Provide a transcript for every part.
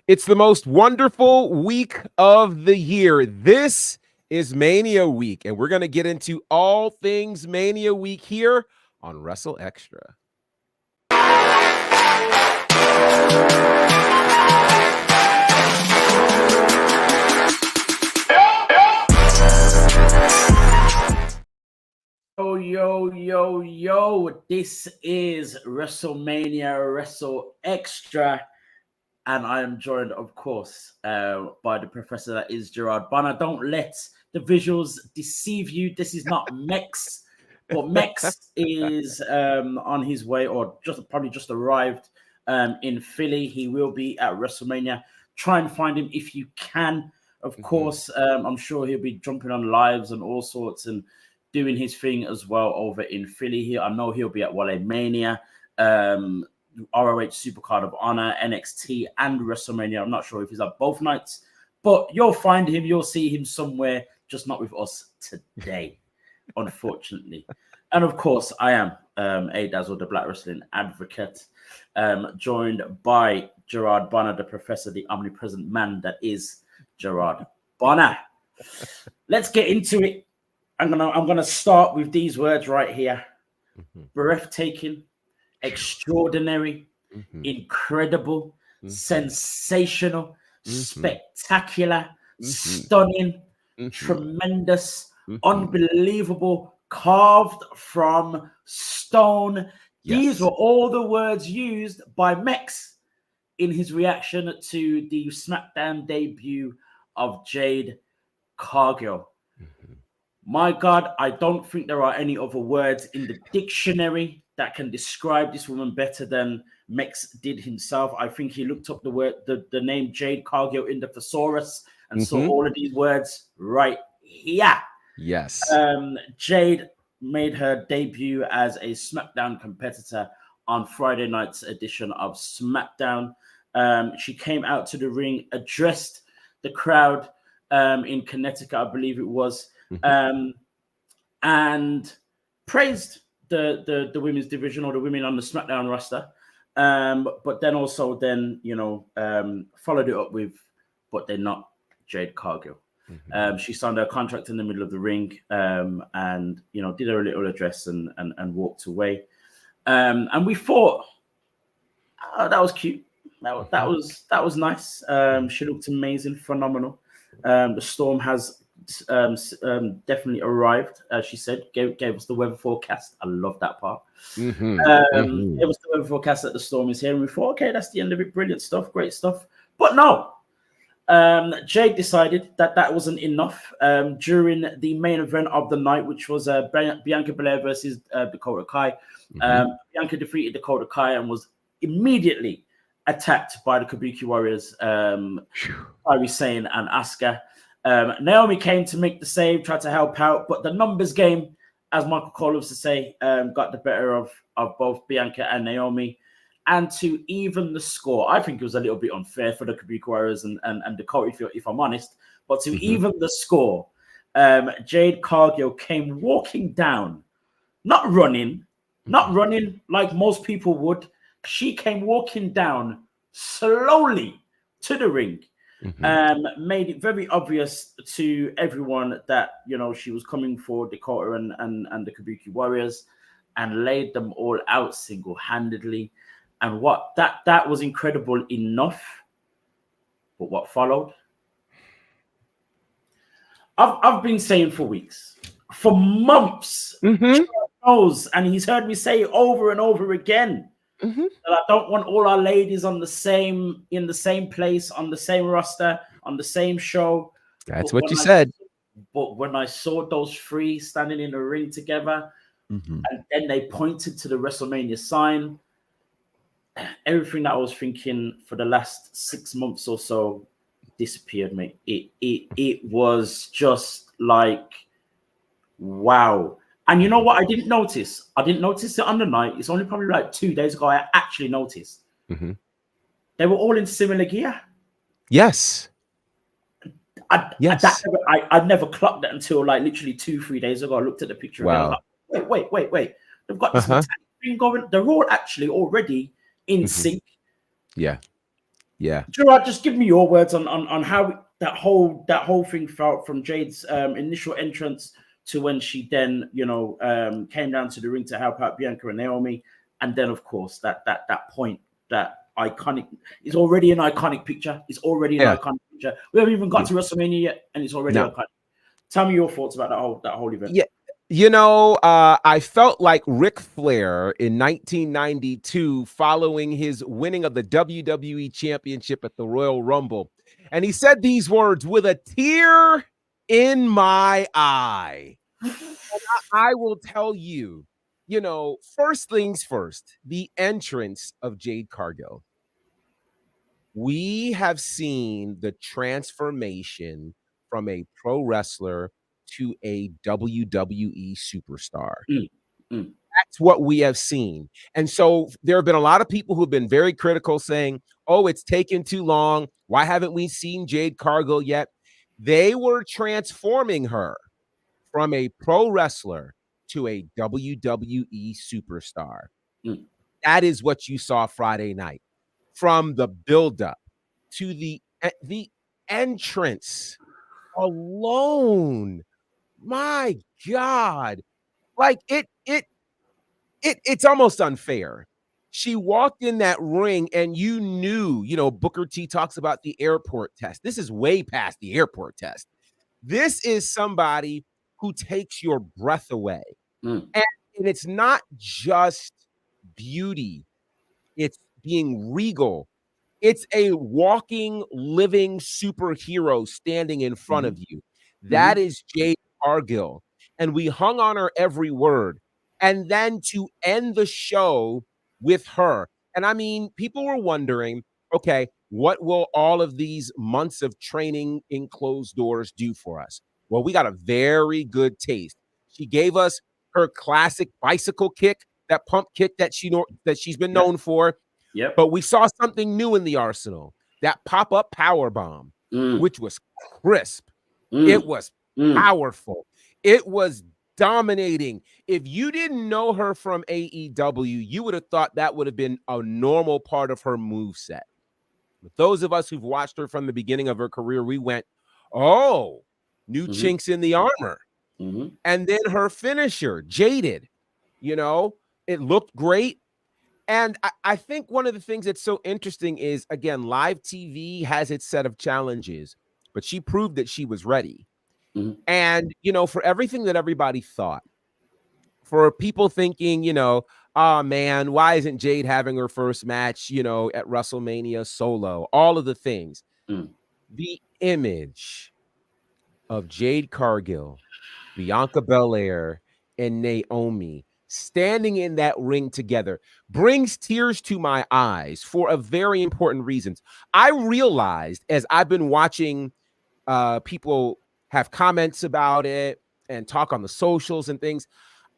It's the most wonderful week of the year. This is Mania Week, and we're going to get into all things Mania Week here on WrstlXtra. Yo, this is WrestleMania WrstlXtra, and I am joined, of course, by the professor that is Gerard Bonner. Don't let the visuals deceive you. This is not Mex, but Mex is on his way, or probably just arrived in Philly. He will be at WrestleMania. Try and find him if you can. Of course, I'm sure he'll be jumping on lives and all sorts and doing his thing as well over in Philly here. I know he'll be at WrestleMania, ROH Supercard of Honor, NXT, and WrestleMania. I'm not sure if he's at both nights, but you'll find him. You'll see him somewhere, just not with us today, unfortunately. And of course, I am A-Dazzle, the Black Wrestling Advocate, joined by Gerard Bonner, the professor, the omnipresent man that is Gerard Bonner. Let's get into it. I'm gonna start with these words right here. Breathtaking, extraordinary, incredible, sensational, spectacular, stunning, tremendous, unbelievable, carved from stone. Yes. These were all the words used by Mex in his reaction to the Smackdown debut of Jade Cargill. My God, I don't think there are any other words in the dictionary that can describe this woman better than Mex did himself. I think he looked up the name Jade Cargill in the thesaurus and saw all of these words right here. Yes. Jade made her debut as a SmackDown competitor on Friday night's edition of SmackDown. She came out to the ring, addressed the crowd in Connecticut, I believe it was, and praised the women's division, or the women on the SmackDown roster, but then also followed it up with, but they're not Jade Cargill. She signed her contract in the middle of the ring, and did her little address and walked away, and we thought, oh, that was cute. That was nice. She looked amazing, phenomenal. The Storm has definitely arrived, as she said. Gave us the weather forecast. I love that part. Gave us the weather forecast that the Storm is here, and we thought, okay, that's the end of it. Brilliant stuff, great stuff. But no, Jade decided that wasn't enough. During the main event of the night, which was Bianca Belair versus Dakota Kai, Bianca defeated Dakota Kai and was immediately attacked by the Kabuki Warriors, Kairi Sane and Asuka. Naomi came to make the save, tried to help out, but the numbers game, as Michael Cole loves to say, got the better of both Bianca and Naomi. And to even the score, I think it was a little bit unfair for the Kabuki Warriors and Dakota, if I'm honest. But to even the score, Jade Cargill came walking down, not running like most people would. She came walking down slowly to the ring. Made it very obvious to everyone that she was coming for Dakota and the Kabuki Warriors, and laid them all out single-handedly. And what that was incredible enough. But what followed? I've been saying for weeks, for months, knows, and he's heard me say it over and over again. That I don't want all our ladies in the same place, on the same roster, on the same show. That's what you said. But when I saw those three standing in the ring together, and then they pointed to the WrestleMania sign, everything that I was thinking for the last 6 months or so disappeared, mate. It was just like, wow. And you know what? I didn't notice it on the night. It's only probably like 2 days ago I actually noticed. They were all in similar gear. Yes. I'd never clocked that until like literally 2-3 days ago. I looked at the picture. Wow. And I was like, wait. They've got this thing going. They're all actually already in sync. Yeah. Yeah. Gerard, just give me your words on how that whole thing felt from Jade's initial entrance to when she then, came down to the ring to help out Bianca and Naomi, and then of course that point, that iconic, is already an iconic picture. It's already an iconic picture. We haven't even got to WrestleMania yet, and it's already iconic. Tell me your thoughts about that whole event. Yeah. I felt like Ric Flair in 1992 following his winning of the WWE Championship at the Royal Rumble. And he said these words with a tear in my eye. I will tell you, first things first, the entrance of Jade Cargill. We have seen the transformation from a pro wrestler to a WWE superstar. That's what we have seen. And so there have been a lot of people who've been very critical saying, oh, it's taken too long. Why haven't we seen Jade Cargill yet? They were transforming her from a pro wrestler to a WWE superstar. That is what you saw Friday night. From the buildup to the entrance alone. My God. Like it's almost unfair. She walked in that ring and you knew, Booker T talks about the airport test. This is way past the airport test. This is somebody who takes your breath away. And it's not just beauty. It's being regal. It's a walking, living superhero standing in front of you. That is Jade Cargill. And we hung on her every word. And then to end the show with her. And I mean, people were wondering, okay, what will all of these months of training in closed doors do for us? Well, we got a very good taste. She gave us her classic bicycle kick, that pump kick that she's been known for. But we saw something new in the arsenal, that pop-up power bomb, which was crisp. It was powerful. It was dominating. If you didn't know her from AEW, you would have thought that would have been a normal part of her moveset. But those of us who've watched her from the beginning of her career, we went, oh, new chinks in the armor. And then her finisher, Jaded, it looked great. And I think one of the things that's so interesting is, again, live TV has its set of challenges, but she proved that she was ready. And, for everything that everybody thought, for people thinking, oh, man, why isn't Jade having her first match, at WrestleMania solo? All of the things. The image of Jade Cargill, Bianca Belair, and Naomi standing in that ring together brings tears to my eyes for a very important reasons. I realized as I've been watching people have comments about it and talk on the socials and things,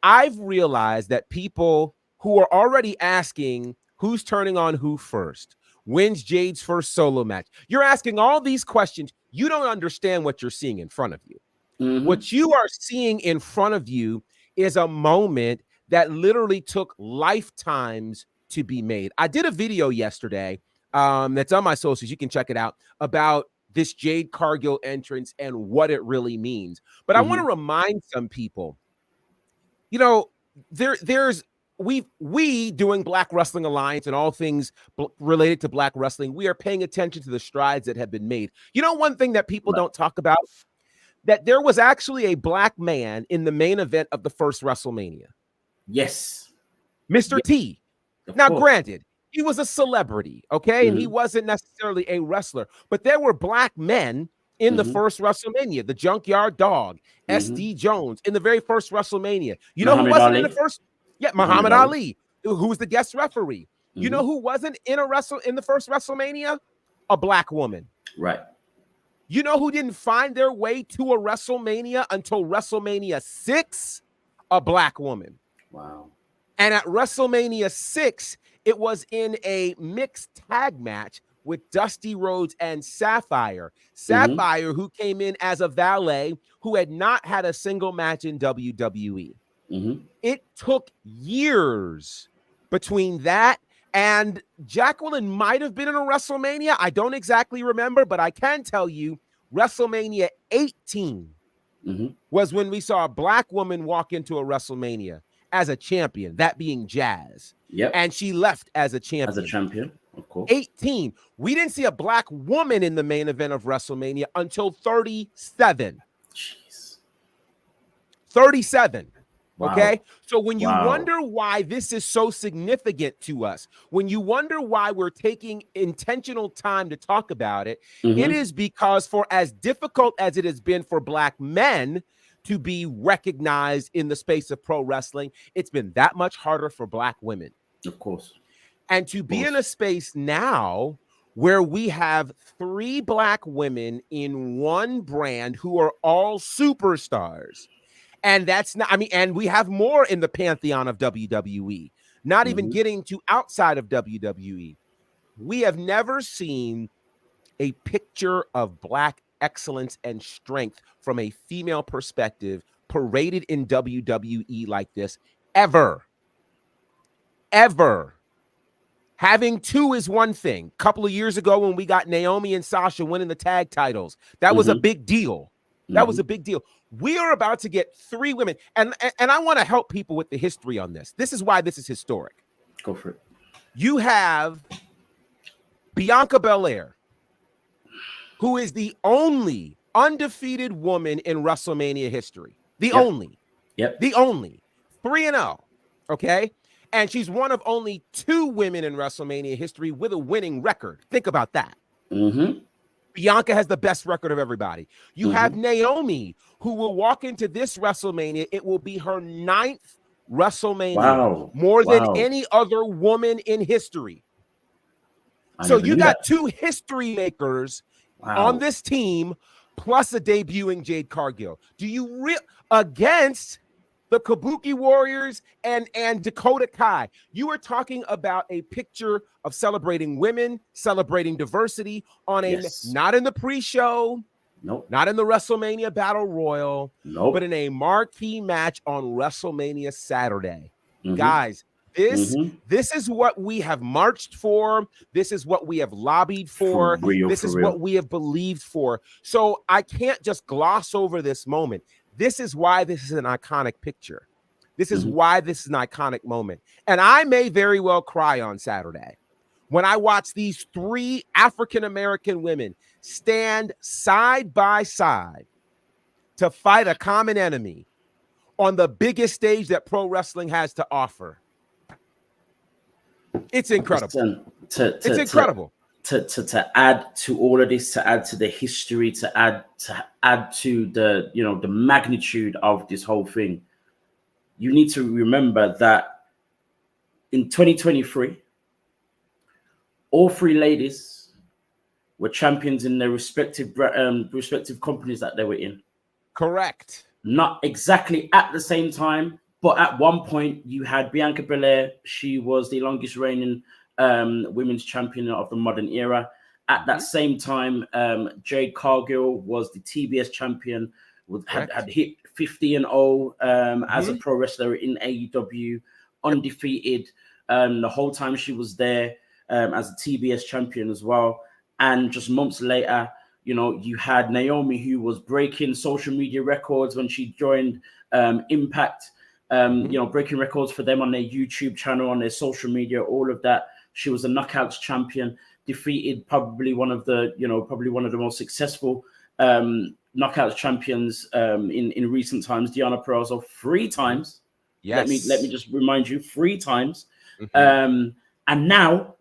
I've realized that people who are already asking who's turning on who first, when's Jade's first solo match, you're asking all these questions. You don't understand what you're seeing in front of you. What you are seeing in front of you is a moment that literally took lifetimes to be made. I did a video yesterday that's on my socials. You can check it out, about this Jade Cargill entrance and what it really means. But I want to remind some people, we doing Black Wrestling Alliance and all things related to Black wrestling, we are paying attention to the strides that have been made. One thing that people don't talk about, that there was actually a Black man in the main event of the first WrestleMania. Yes. Mr. T. Now, granted, he was a celebrity, okay? And he wasn't necessarily a wrestler, but there were Black men in the first WrestleMania. The Junkyard Dog, SD Jones, in the very first WrestleMania. You know who wasn't in the first? Yeah, Muhammad Ali, who was the guest referee. You know who wasn't in the first WrestleMania? A Black woman. Right. You know who didn't find their way to a WrestleMania until WrestleMania 6? A Black woman. Wow. And at WrestleMania 6, it was in a mixed tag match with Dusty Rhodes and Sapphire. Sapphire, who came in as a valet, who had not had a single match in WWE. It took years between that And Jacqueline might have been in a WrestleMania. I don't exactly remember, but I can tell you WrestleMania 18 was when we saw a black woman walk into a WrestleMania as a champion, that being Jazz. Yep. And she left as a champion. As a champion, of course. 18. We didn't see a black woman in the main event of WrestleMania until 37. Jeez. 37. Wow. Okay. So when you wonder why this is so significant to us, when you wonder why we're taking intentional time to talk about it, it is because for as difficult as it has been for black men to be recognized in the space of pro wrestling, it's been that much harder for black women. Of course. And to be in a space now where we have 3 black women in one brand who are all superstars. And that's not, I mean, and we have more in the pantheon of WWE, not even getting to outside of WWE. We have never seen a picture of black excellence and strength from a female perspective paraded in WWE like this ever. Ever. Having 2 is one thing. A couple of years ago when we got Naomi and Sasha winning the tag titles, that was a big deal. That was a big deal. We are about to get 3 women. And I want to help people with the history on this. This is why this is historic. Go for it. You have Bianca Belair, who is the only undefeated woman in WrestleMania history. The only. The only. 3-0. Okay? And she's one of only 2 women in WrestleMania history with a winning record. Think about that. Bianca has the best record of everybody. You have Naomi, who will walk into this WrestleMania. It will be her 9th WrestleMania, more than any other woman in history. So you got 2 history makers on this team, plus a debuting Jade Cargill. Do you against the Kabuki Warriors and Dakota Kai? You are talking about a picture of celebrating women, celebrating diversity on a not in the pre-show, not in the WrestleMania Battle Royal, but in a marquee match on WrestleMania Saturday. Guys, this is what we have marched for. This is what we have lobbied for. This is what we have believed for. So I can't just gloss over this moment. This is why this is an iconic picture. This is why this is an iconic moment. And I may very well cry on Saturday when I watch these 3 African-American women stand side by side to fight a common enemy on the biggest stage that pro wrestling has to offer. It's incredible. It's incredible. To add to all of this, to add to the history, to add to the the magnitude of this whole thing, you need to remember that in 2023, all 3 ladies were champions in their respective companies that they were in. Correct. Not exactly at the same time, but at one point you had Bianca Belair. She was the longest reigning women's champion of the modern era. At that same time, Jade Cargill was the TBS champion, had hit 50-0 as a pro wrestler in AEW, undefeated the whole time she was there as a TBS champion as well. And just months later, you had Naomi, who was breaking social media records when she joined Impact, breaking records for them on their YouTube channel, on their social media, all of that. She was a knockouts champion, defeated probably one of the most successful knockouts champions in recent times, Deonna Purrazzo, 3 times. Yes. Let me just remind you, 3 times. And now,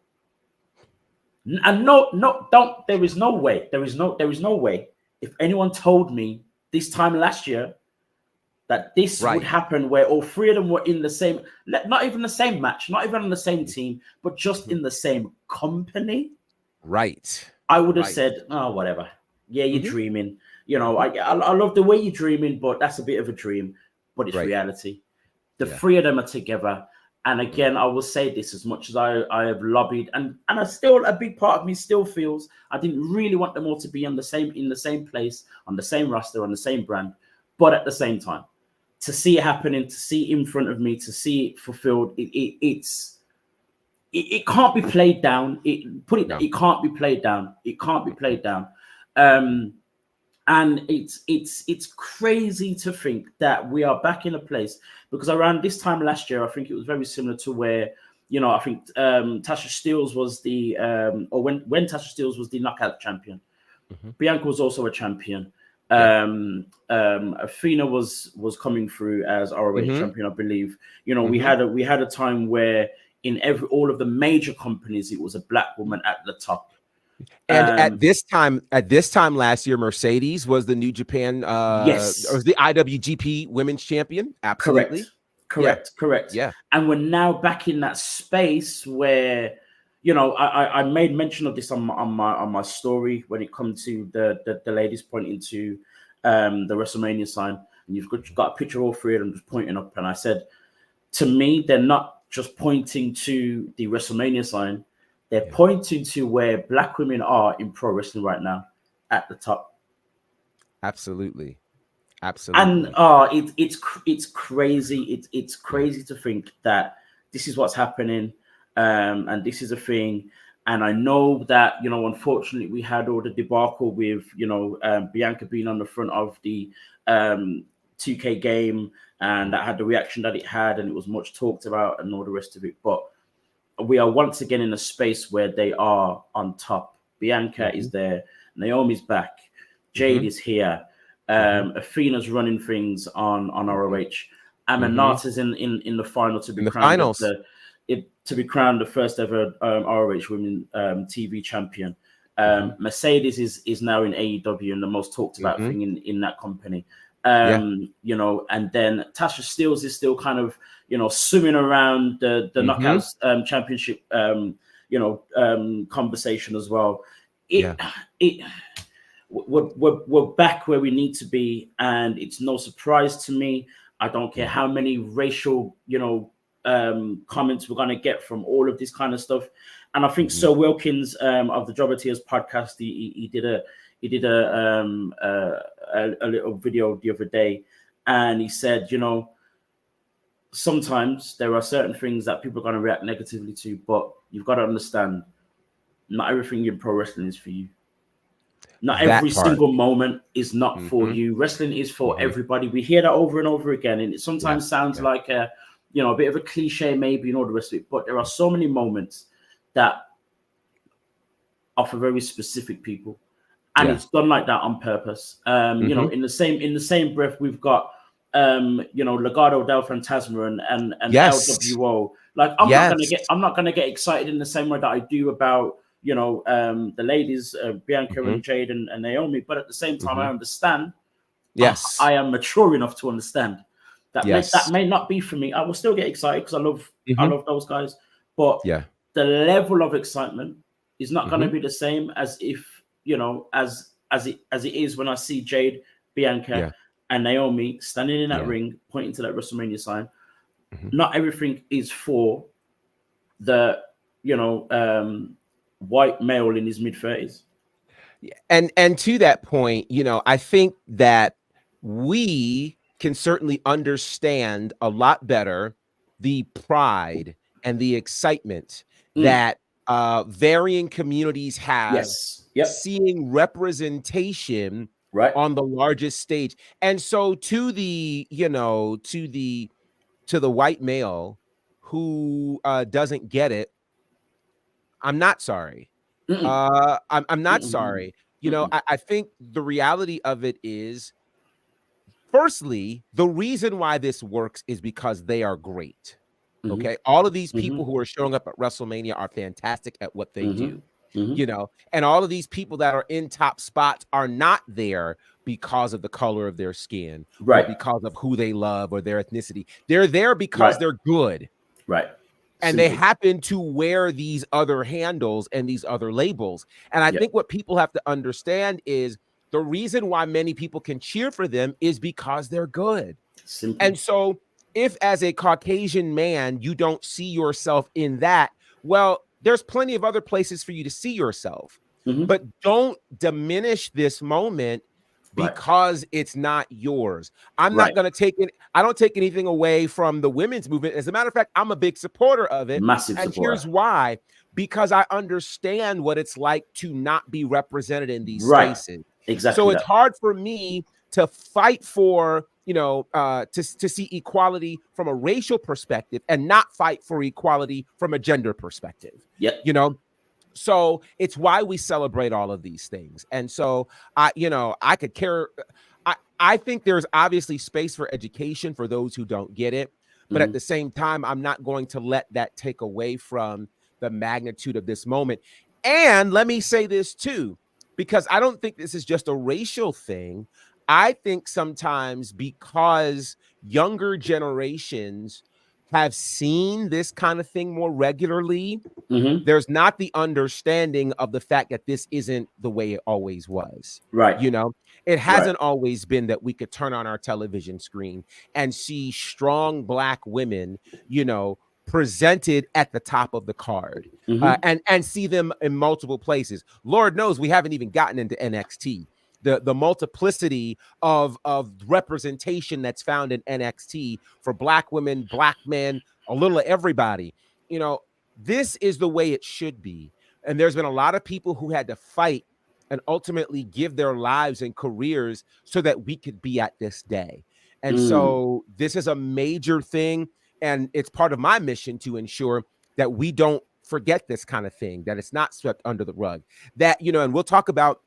and don't. There is no way. There is no way. If anyone told me this time last year that this would happen, where all 3 of them were in the same, not even the same match, not even on the same team, but just in the same company. Right. I would have said, oh, whatever. Yeah, you're dreaming. I love the way you're dreaming, but that's a bit of a dream. But it's reality. The 3 of them are together. And again, I will say this, as much as I have lobbied, and I still, a big part of me still feels I didn't really want them all to be in the same place, on the same roster, on the same brand. But at the same time, to see it happening, to see it in front of me, to see it fulfilled, it's it can't be played down. It can't be played down. It can't be played down. And it's crazy to think that we are back in a place, because around this time last year, I think it was very similar to where, you know, I think Tasha Steelz was the or when Tasha Steelz was the knockout champion, Bianca was also a champion. Athena was coming through as ROH champion, I believe. You know, we had a time where in all of the major companies, it was a black woman at the top. And at this time last year, Mercedes was the New Japan, yes, or was the IWGP Women's Champion. Absolutely, correct. Yeah, and we're now back in that space where, you know, I made mention of this on my story when it comes to the ladies pointing to the WrestleMania sign, and you've got a picture of all three of them just pointing up, and I said, to me, they're not just pointing to the WrestleMania sign. They're pointing to where black women are in pro wrestling right now, at the top. Absolutely. And it's crazy. It's crazy to think that this is what's happening, and this is a thing. And I know that, you know, unfortunately, we had all the debacle with, you know, Bianca being on the front of the 2K game, and that had the reaction that it had, and it was much talked about, and all the rest of it. But we are once again in a space where they are on top. Bianca is there. Naomi's back. Jade is here. Athena's running things on ROH. Amanata's in the final to be crowned to be crowned the first ever ROH Women TV champion. Mercedes is now in AEW and the most talked about thing in that company. You know, and then Tasha Steelz is still kind of, you know, swimming around the Knockouts championship, you know, conversation as well. We're back where we need to be, and it's no surprise to me. I don't care how many racial, you know, comments we're gonna get from all of this kind of stuff. And I think Sir Wilkins of the Jobber Tears podcast, he did a little video the other day, and he said, you know, sometimes there are certain things that people are going to react negatively to, but you've got to understand, not everything in pro wrestling is for you. Not every single moment is not for you. Wrestling is for everybody. We hear that over and over again, and it sometimes sounds like a, you know, a bit of a cliche maybe and all the rest of it, but there are so many moments that are for very specific people. And it's done like that on purpose. You know, in the same breath, we've got you know, Legado del Fantasma and LWO. Like, I'm not gonna get excited in the same way that I do about, you know, the ladies, Bianca and Jade and Naomi. But at the same time, I understand. Yes, I am mature enough to understand that that may not be for me. I will still get excited because I love those guys. But the level of excitement is not going to be the same as if, you know, as it is when I see Jade, Bianca, and Naomi standing in that ring, pointing to that WrestleMania sign. Not everything is for the, you know, white male in his mid-30s. And to that point, you know, I think that we can certainly understand a lot better the pride and the excitement that varying communities have seeing representation on the largest stage. And so to the, you know, to the white male who doesn't get it, I'm not sorry. I'm not sorry. You know, I think the reality of it is, firstly, the reason why this works is because they are great. Okay. All of these people who are showing up at WrestleMania are fantastic at what they do. You know, and all of these people that are in top spots are not there because of the color of their skin, or because of who they love or their ethnicity. They're there because they're good. And they happen to wear these other handles and these other labels. And I think what people have to understand is the reason why many people can cheer for them is because they're good. And so if as a Caucasian man, you don't see yourself in that, well, there's plenty of other places for you to see yourself. But don't diminish this moment Right. because it's not yours. I'm not Right. going to take it. I don't take anything away from the women's movement. As a matter of fact, I'm a big supporter of it. Massive And supporter. here's why: because I understand what it's like to not be represented in these Right. spaces. So Exactly it's that. hard for me to fight for, to see equality from a racial perspective and not fight for equality from a gender perspective. Yep. So it's why we celebrate all of these things. And so I could care. I think there's obviously space for education for those who don't get it. But at Mm-hmm. the same time, I'm not going to let that take away from the magnitude of this moment. And let me say this too, because I don't think this is just a racial thing. I think sometimes because younger generations have seen this kind of thing more regularly, Mm-hmm. there's not the understanding of the fact that this isn't the way it always was. Right. It Right. hasn't always been that we could turn on our television screen and see strong Black women, presented at the top of the card, Mm-hmm. and see them in multiple places. Lord knows we haven't even gotten into NXT. The multiplicity of representation that's found in NXT for Black women, Black men, a little of everybody. This is the way it should be. And there's been a lot of people who had to fight and ultimately give their lives and careers so that we could be at this day. And Mm. so this is a major thing. And it's part of my mission to ensure that we don't forget this kind of thing, that it's not swept under the rug. And we'll talk about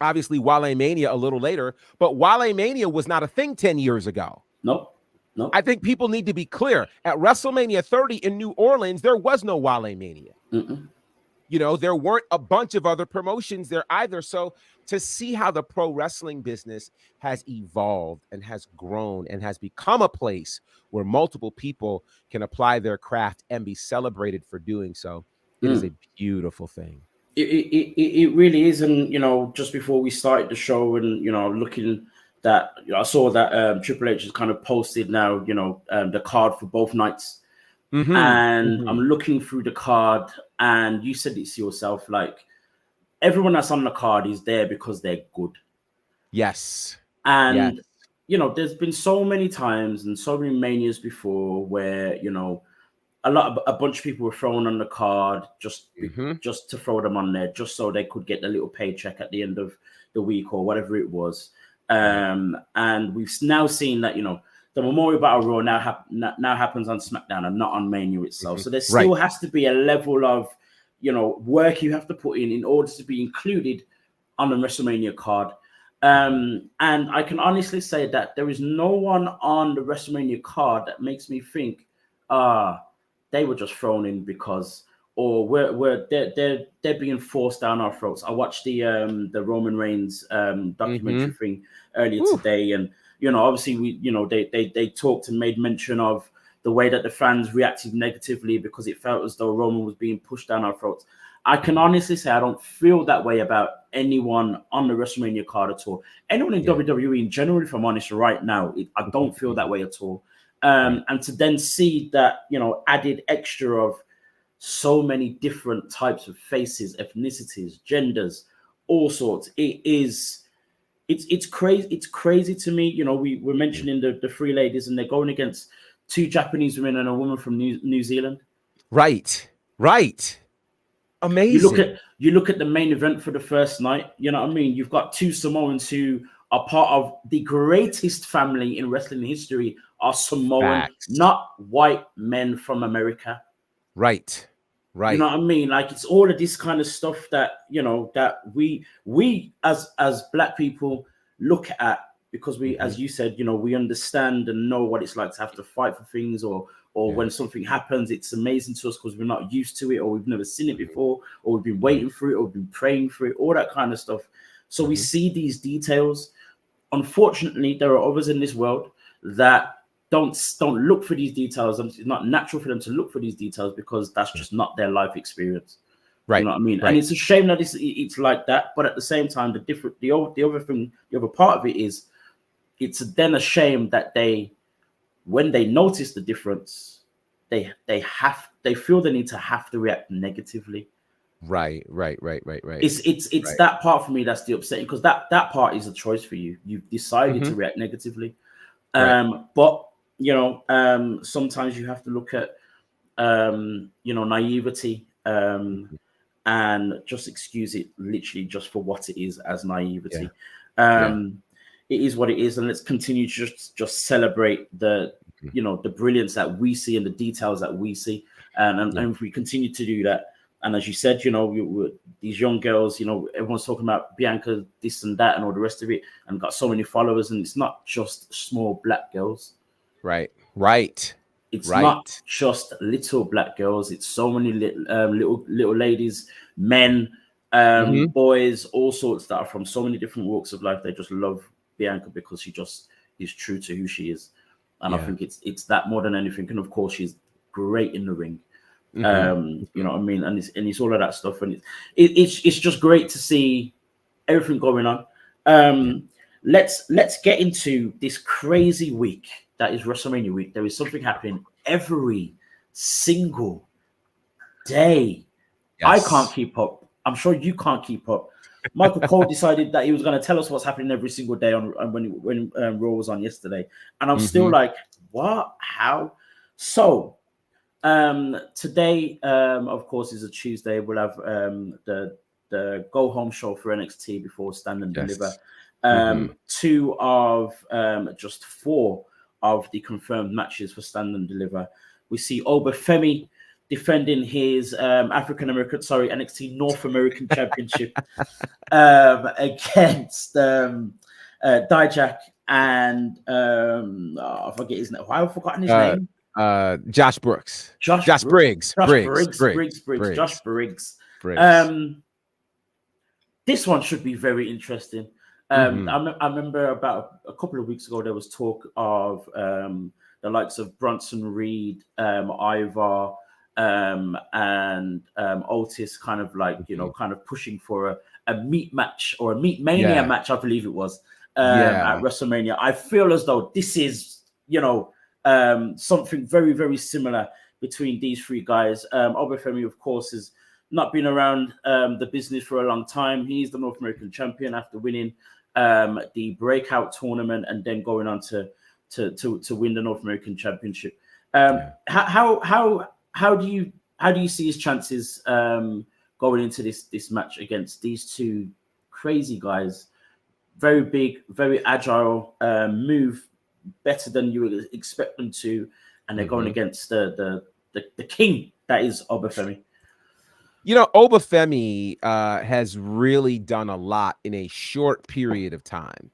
obviously Wale Mania a little later, but Wale Mania was not a thing 10 years ago. Nope. Nope. I think people need to be clear. At WrestleMania 30 in New Orleans, there was no Wale Mania. Mm-mm. There weren't a bunch of other promotions there either. So to see how the pro wrestling business has evolved and has grown and has become a place where multiple people can apply their craft and be celebrated for doing so, it is a beautiful thing. It really is. And just before we started the show, and looking that, I saw that Triple H has kind of posted now the card for both nights. And I'm looking through the card, and you said it to yourself, like, everyone that's on the card is there because they're good. Yes. And there's been so many times and so many manias before where a bunch of people were thrown on the card just to throw them on there, just so they could get a little paycheck at the end of the week or whatever it was. And we've now seen that the Memorial Battle Royal now happens on SmackDown and not on Mania itself. So there still has to be a level of work you have to put in order to be included on the WrestleMania card. And I can honestly say that there is no one on the WrestleMania card that makes me think, they were just thrown in because, or they're being forced down our throats. I watched the Roman Reigns documentary thing earlier today, and obviously they talked and made mention of the way that the fans reacted negatively because it felt as though Roman was being pushed down our throats. I can honestly say I don't feel that way about anyone on the WrestleMania card at all. Anyone in WWE in general, if I'm honest, right now, I don't feel that way at all. And to then see that, added extra of so many different types of faces, ethnicities, genders, all sorts. It's crazy. It's crazy to me. We're mentioning the three ladies, and they're going against two Japanese women and a woman from New Zealand. Right. Amazing. You look at the main event for the first night. You know what I mean? You've got two Samoans who are part of the greatest family in wrestling history, are Samoan, not white men from America. Right. You know what I mean? Like, it's all of this kind of stuff that that we as Black people look at, because we, as you said, we understand and know what it's like to have to fight for things, or when something happens, it's amazing to us because we're not used to it, or we've never seen it before, or we've been waiting for it, or we've been praying for it, all that kind of stuff. So we see these details. Unfortunately, there are others in this world that don't look for these details, and it's not natural for them to look for these details because that's just not their life experience. Right. You know what I mean? Right. And it's a shame that it's like that. But at the same time, the other part of it is, it's then a shame that when they notice the difference, they feel the need to have to react negatively. Right. It's that part for me that's the upsetting, because that part is a choice for you. You've decided to react negatively. Right. But sometimes you have to look at naivety, and just excuse it literally just for what it is, as naivety. It is what it is, and let's continue to just celebrate the the brilliance that we see and the details that we see, and if we continue to do that. And as you said, these young girls, everyone's talking about Bianca, this and that, and all the rest of it, and got so many followers. And it's not just small black girls. Right. It's not just little black girls. It's so many little ladies, men, boys, all sorts that are from so many different walks of life. They just love Bianca because she just is true to who she is. And I think it's that more than anything. And of course, she's great in the ring. You know what I mean? And it's all of that stuff. And it's just great to see everything going on. Let's get into this crazy week that is WrestleMania week. There is something happening every single day. I can't keep up. I'm sure you can't keep up. Michael Cole decided that he was going to tell us what's happening every single day when Raw was on yesterday, and I'm still like, what? How? So today, of course, is a Tuesday. We'll have the go home show for NXT before Stand and Deliver. Two of just four of the confirmed matches for Stand and Deliver. We see Obafemi defending his NXT North American Championship against Dijak and I forget his name. I've forgotten his name. Josh Briggs. Josh Briggs. This one should be very interesting. I remember about a couple of weeks ago there was talk of the likes of Bronson Reed, Ivar, and Otis kind of like kind of pushing for a meat match or a meat mania match, I believe it was, at WrestleMania. I feel as though this is something very, very similar between these three guys. Obafemi, of course, has not been around the business for a long time. He's the North American champion after winning the breakout tournament and then going on to win the North American championship. How do you see his chances going into this match against these two crazy guys? Very big, very agile, move better than you would expect them to, and they're going against the king that is Obafemi. Obafemi has really done a lot in a short period of time.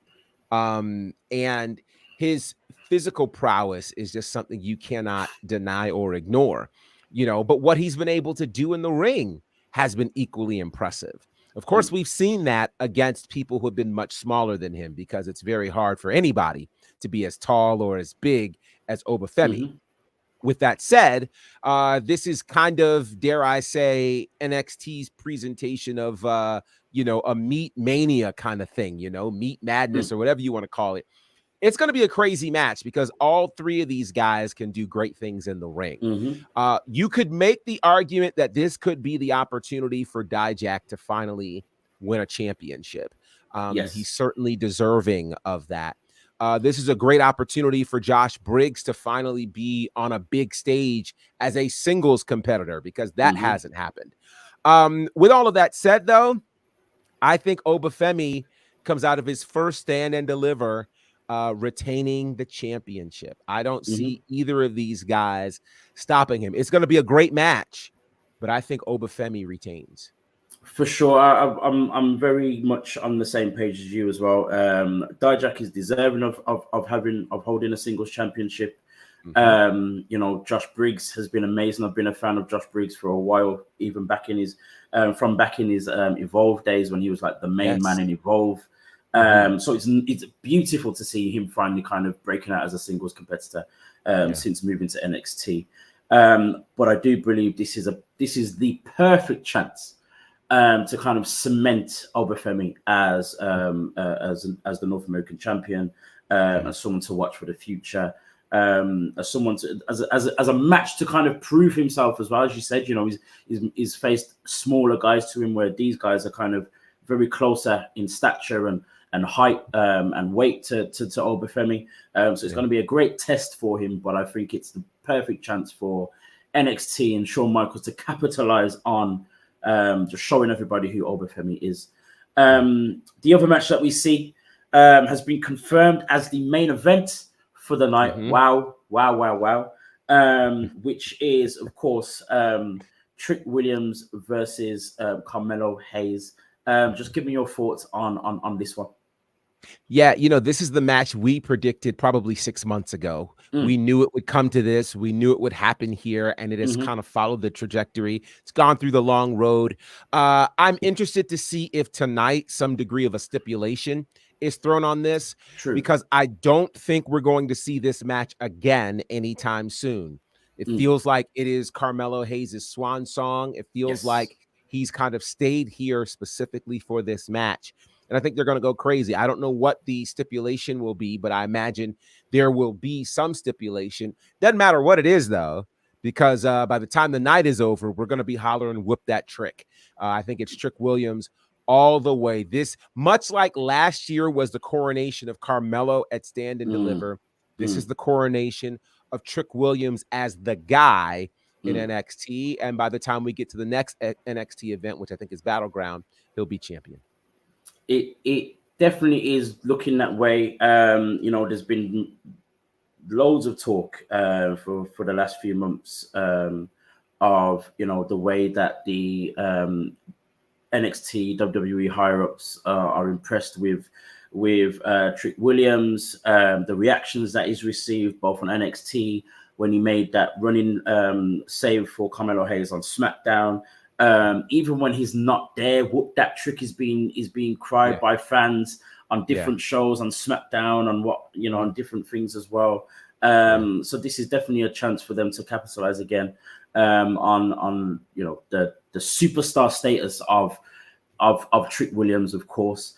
And his physical prowess is just something you cannot deny or ignore, but what he's been able to do in the ring has been equally impressive. Of course, we've seen that against people who have been much smaller than him, because it's very hard for anybody to be as tall or as big as Obafemi. With that said, this is kind of, dare I say, NXT's presentation of, a meat mania kind of thing, meat madness or whatever you want to call it. It's going to be a crazy match because all three of these guys can do great things in the ring. You could make the argument that this could be the opportunity for Dijak to finally win a championship. He's certainly deserving of that. This is a great opportunity for Josh Briggs to finally be on a big stage as a singles competitor, because that hasn't happened. With all of that said, though, I think Obafemi comes out of his first Stand and Deliver retaining the championship. I don't see either of these guys stopping him. It's going to be a great match, but I think Obafemi retains. For sure, I'm very much on the same page as you as well. Dijak is deserving of holding a singles championship. Josh Briggs has been amazing. I've been a fan of Josh Briggs for a while, even back in his Evolve days when he was like the main man in Evolve. So it's beautiful to see him finally kind of breaking out as a singles competitor since moving to NXT. But I do believe this is the perfect chance to kind of cement Obafemi as the North American champion, as someone to watch for the future. as someone to, as a match to kind of prove himself as well. As you said, you know, he's faced smaller guys to him, where these guys are kind of very closer in stature and height and weight to Obafemi. So it's going to be a great test for him, but I think it's the perfect chance for NXT and Shawn Michaels to capitalize on just showing everybody who Obafemi is. The other match that we see has been confirmed as the main event for the night. Wow. Which is, of course, Trick Williams versus Carmelo Hayes. Just give me your thoughts on this one. Yeah, you know, this is the match we predicted probably 6 months ago. We knew it would come to this. We knew it would happen here, and it has kind of followed the trajectory. It's gone through the long road. I'm interested to see if tonight some degree of a stipulation is thrown on this, because I don't think we're going to see this match again anytime soon. It feels like it is Carmelo Hayes' swan song. It feels like he's kind of stayed here specifically for this match. And I think they're going to go crazy. I don't know what the stipulation will be, but I imagine there will be some stipulation. Doesn't matter what it is, though, because by the time the night is over, we're going to be hollering, "Whoop that Trick." I think it's Trick Williams all the way. This, much like last year was the coronation of Carmelo at Stand and Deliver, this is the coronation of Trick Williams as the guy in NXT. And by the time we get to the next NXT event, which I think is Battleground, he'll be champion. It definitely is looking that way. You know, there's been loads of talk for the last few months of, you know, the way that the NXT WWE higher ups are impressed with Trick Williams, the reactions that he's received both on NXT when he made that running save for Carmelo Hayes on SmackDown. Even when he's not there, Whoop that Trick is being cried by fans on different shows, on SmackDown, on what, you know, on different things as well. So this is definitely a chance for them to capitalize again on you know, the superstar status of Trick Williams, of course.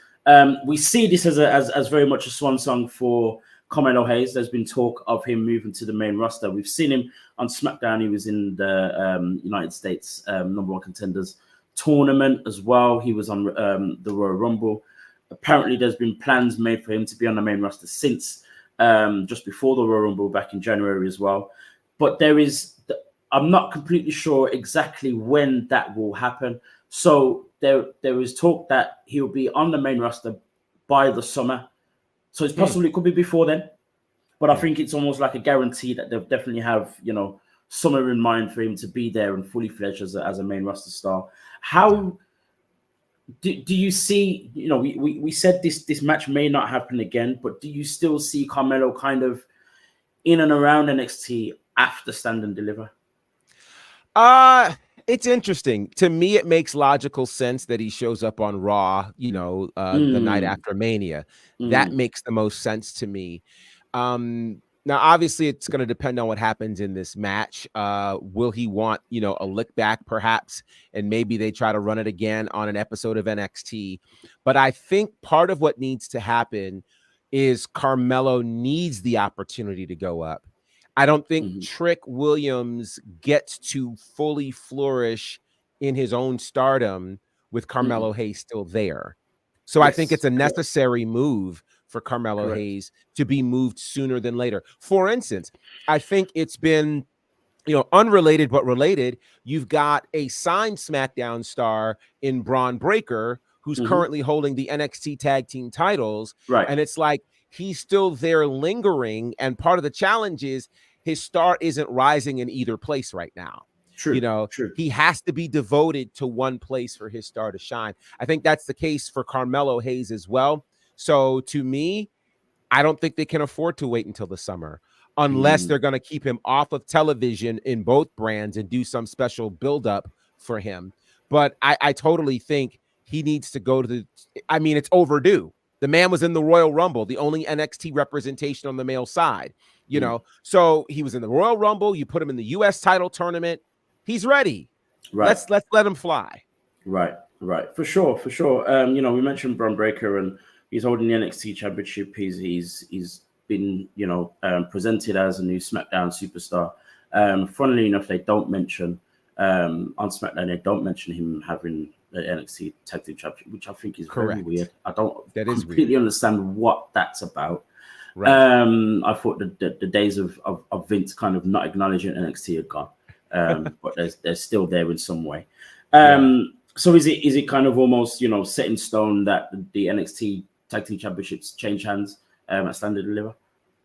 We see this as very much a swan song for Carmelo Hayes. There's been talk of him moving to the main roster. We've seen him on SmackDown. He was in the United States number one contenders tournament as well. He was on the Royal Rumble. Apparently, there's been plans made for him to be on the main roster since just before the Royal Rumble back in January as well. But I'm not completely sure exactly when that will happen. So there is talk that he'll be on the main roster by the summer. So it's possible it could be before then, but I think it's almost like a guarantee that they'll definitely have, you know, summer in mind for him to be there and fully fledged as a main roster star. How do you see, you know, we said this match may not happen again, but do you still see Carmelo kind of in and around NXT after Stand and Deliver? It's interesting. To me, it makes logical sense that he shows up on Raw, you know, the night after Mania. That makes the most sense to me. Now, obviously, it's going to depend on what happens in this match. Will he want, you know, a lick back, perhaps, and maybe they try to run it again on an episode of NXT. But I think part of what needs to happen is Carmelo needs the opportunity to go up. I don't think Trick Williams gets to fully flourish in his own stardom with Carmelo Hayes still there. So I think it's a necessary move for Carmelo Hayes to be moved sooner than later. For instance, I think it's been, you know, unrelated but related. You've got a signed SmackDown star in Braun Breaker, who's currently holding the NXT tag team titles. Right. And it's like he's still there lingering. And part of the challenge is his star isn't rising in either place right now. You know, he has to be devoted to one place for his star to shine. I think that's the case for Carmelo Hayes as well. So to me, I don't think they can afford to wait until the summer unless they're going to keep him off of television in both brands and do some special buildup for him. But I totally think he needs to go to I mean, it's overdue. The man was in the Royal Rumble, the only NXT representation on the male side, you know. So he was in the Royal Rumble. You put him in the U.S. title tournament. He's ready. Let's let him fly. Right. For sure. You know, we mentioned Braun Breaker and he's holding the NXT championship. He's been, presented as a new SmackDown superstar. Funnily enough, they don't mention on SmackDown, they don't mention him having the NXT Tag Team Championship, which I think is very weird. I don't completely understand what that's about. Right. I thought the days of Vince kind of not acknowledging NXT had gone, but they're still there in some way. So is it kind of almost set in stone that the NXT Tag Team Championships change hands at Stand and Deliver?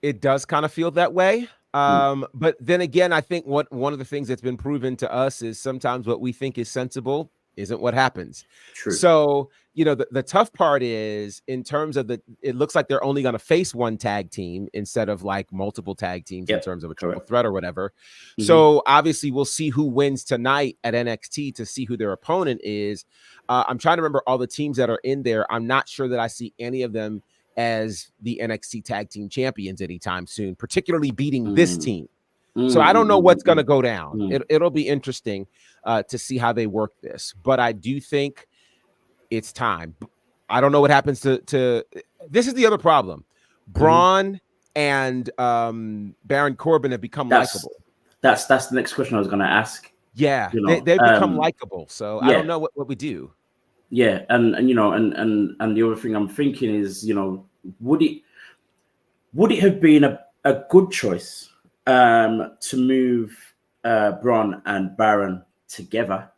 It does kind of feel that way. But then again, I think one of the things that's been proven to us is sometimes what we think is sensible isn't what happens. True. So, the tough part is in terms of it looks like they're only going to face one tag team instead of like multiple tag teams in terms of a triple threat or whatever. So obviously we'll see who wins tonight at NXT to see who their opponent is. I'm trying to remember all the teams that are in there. I'm not sure that I see any of them as the NXT Tag Team Champions anytime soon, particularly beating this team. So I don't know what's going to go down. It'll be interesting to see how they work this. But I do think it's time. I don't know what happens to this is the other problem. Braun and Baron Corbin have become likable. That's the next question I was going to ask. Yeah, they've become likable. So I don't know what we do. Yeah, and the other thing I'm thinking is, would it have been a good choice to move Braun and Baron together,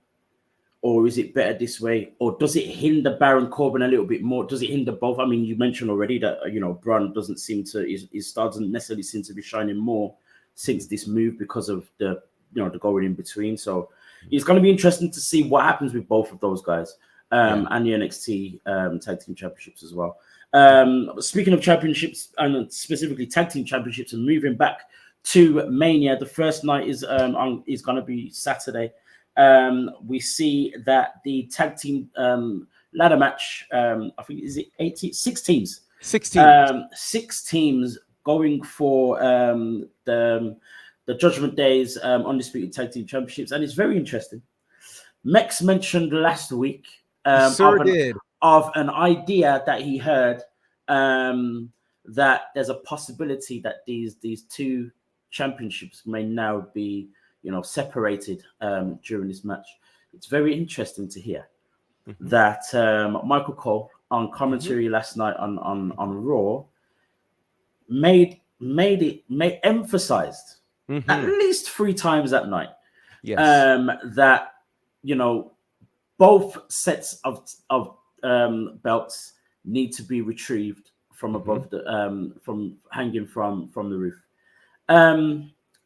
or is it better this way, or does it hinder Baron Corbin a little bit more? Does it hinder both? I mean, you mentioned already that Braun doesn't seem to his star doesn't necessarily seem to be shining more since this move because of the going in between. So it's going to be interesting to see what happens with both of those guys. And the NXT Tag Team Championships as well. Speaking of championships, and specifically Tag Team Championships, and moving back to Mania, the first night is going to be Saturday. We see that the Tag Team ladder match, I think, is it 6 teams? 6 teams. 6 teams going for the Judgment Day's Undisputed Tag Team Championships, and it's very interesting. Mex mentioned last week of an idea that he heard, that there's a possibility that these 2 championships may now be separated during this match. It's very interesting to hear that Michael Cole on commentary last night on Raw emphasized at least 3 times that night that both sets of belts need to be retrieved from above from hanging from the roof.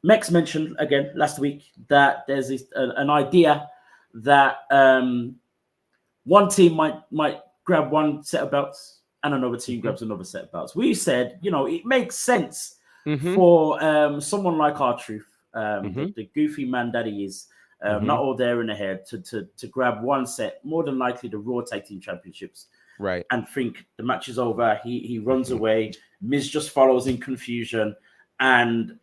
Mex mentioned again last week that there's an idea that one team might grab one set of belts and another team grabs another set of belts. We said, it makes sense for someone like R-Truth, the goofy man that he is, not all there in the head, to grab one set, more than likely the Raw Tag Team Championships, right? And think the match is over. He runs away. Miz just follows in confusion, and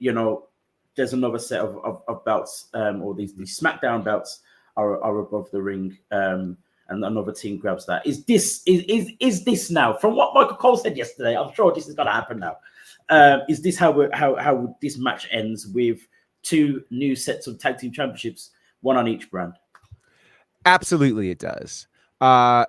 there's another set of belts, or these SmackDown belts are above the ring, and another team grabs that. Is this now, from what Michael Cole said yesterday? I'm sure this is going to happen now. Is this how this match ends, with 2 new sets of tag team championships, 1 on each brand? Absolutely, it does.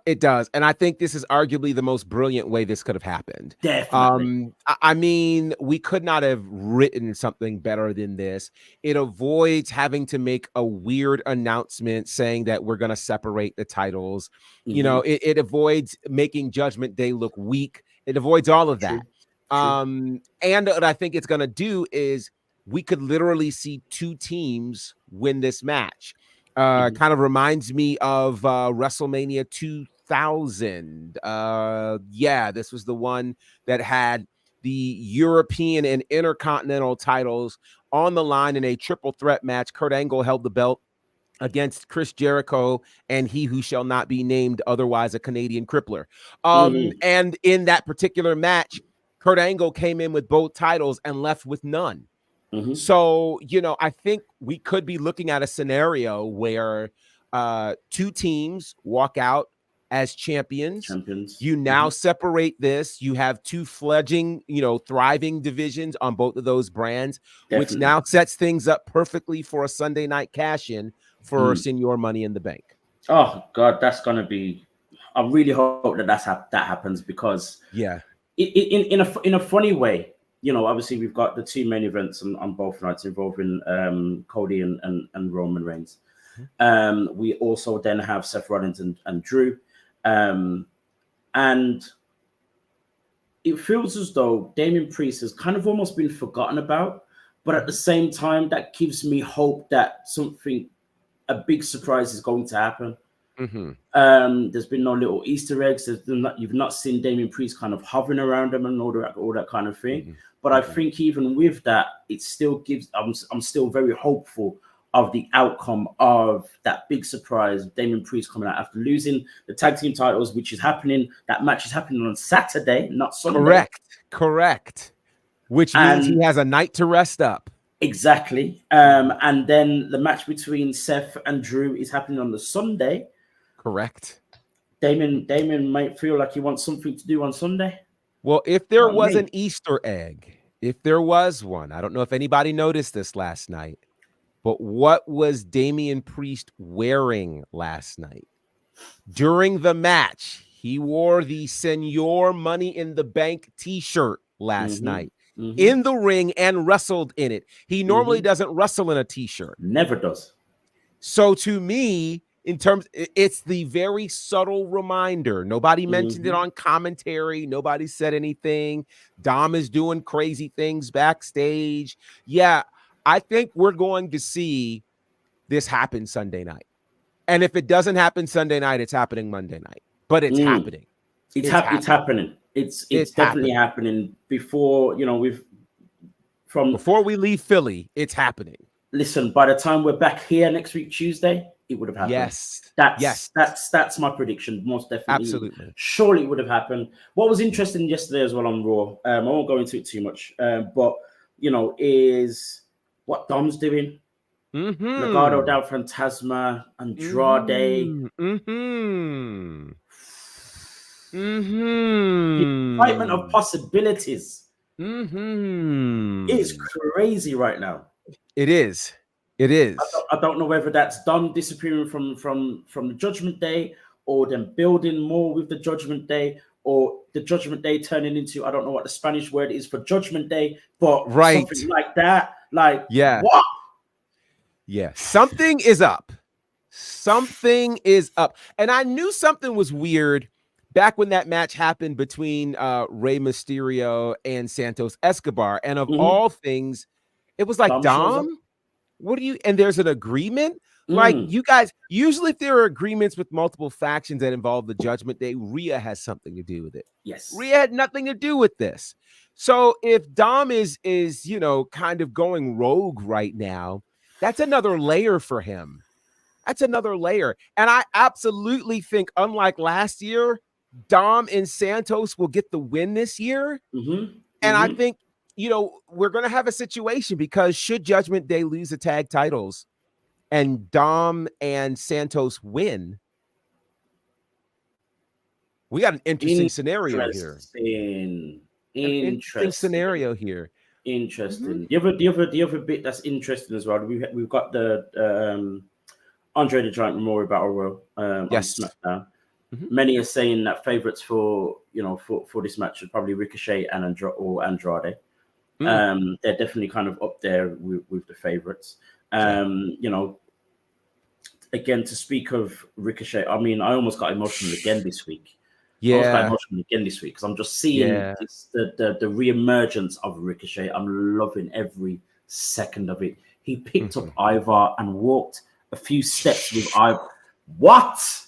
It does. And I think this is arguably the most brilliant way this could have happened. Definitely. I mean, we could not have written something better than this. It avoids having to make a weird announcement saying that we're going to separate the titles. It avoids making Judgment Day look weak. It avoids all of that. True. And what I think it's going to do is we could literally see 2 teams win this match. Kind of reminds me of WrestleMania 2000. This was the one that had the European and Intercontinental titles on the line in a triple threat match. Kurt Angle held the belt against Chris Jericho and he who shall not be named, otherwise a Canadian crippler. And in that particular match, Kurt Angle came in with both titles and left with none. So, I think we could be looking at a scenario where 2 teams walk out as champions. Champions. You now separate this. You have two fledgling, thriving divisions on both of those brands, which Definitely. now sets things up perfectly for a Sunday night cash-in for Senior Money in the Bank. Oh God, that's gonna be. I really hope that that happens, because in a funny way, obviously we've got the two main events on both nights involving Cody and Roman Reigns. We also then have Seth Rollins and Drew, and it feels as though Damian Priest has kind of almost been forgotten about, but at the same time, that gives me hope that a big surprise is going to happen. There's been no little Easter eggs. You've not seen Damian Priest kind of hovering around them and all that kind of thing. But I think even with that, it still gives. I'm still very hopeful of the outcome of that big surprise. Damian Priest coming out after losing the tag team titles, which is happening. That match is happening on Saturday, not Sunday. Correct. Which means he has a night to rest up. Exactly. And then the match between Seth and Drew is happening on the Sunday. Correct. Damien might feel like he wants something to do on Sunday. Well, if there was an Easter egg, if there was one, I don't know if anybody noticed this last night, but what was Damian Priest wearing last night? During the match, he wore the Senior Money in the Bank t-shirt last night in the ring and wrestled in it. He normally doesn't wrestle in a t-shirt. Never does. So to me, it's the very subtle reminder. Nobody mentioned it on commentary. Nobody said anything. Dom is doing crazy things backstage. Yeah, I think we're going to see this happen Sunday night. And if it doesn't happen Sunday night, it's happening Monday night. But it's happening. It's happening. It's definitely happening. Before we leave Philly, it's happening. Listen, by the time we're back here next week Tuesday, it would have happened. That's my prediction. Most definitely, absolutely. Surely it would have happened. What was interesting yesterday as well on Raw, I won't go into it too much, but is what Dom's doing. Legado del Fantasma, Andrade. The excitement of possibilities is crazy right now. It is. I don't know whether that's Dom disappearing from the Judgment Day, or them building more with the Judgment Day, or the Judgment Day turning into, I don't know what the Spanish word is for Judgment Day, but something like that. Like, what? Yeah, something is up. Something is up. And I knew something was weird back when that match happened between Rey Mysterio and Santos Escobar. And of all things, it was like, Dom, what do you, and there's an agreement? Like, you guys, usually if there are agreements with multiple factions that involve the Judgment Day, Rhea has something to do with it. Yes. Rhea had nothing to do with this. So if Dom is kind of going rogue right now, that's another layer for him. That's another layer. And I absolutely think, unlike last year, Dom and Santos will get the win this year. And I think, we're going to have a situation, because should Judgment Day lose the tag titles and Dom and Santos win, we got an interesting scenario here. Interesting scenario here. Interesting. The other bit that's interesting as well, we've got the Andre the Giant Memorial Battle Royal on SmackDown. Many are saying that favorites for this match are probably Ricochet and Andrade. They're definitely kind of up there with the favorites. Again, to speak of Ricochet, I mean, I almost got emotional again this week. Because I'm just seeing the reemergence of Ricochet. I'm loving every second of it. He picked up Ivar and walked a few steps with Ivar. What?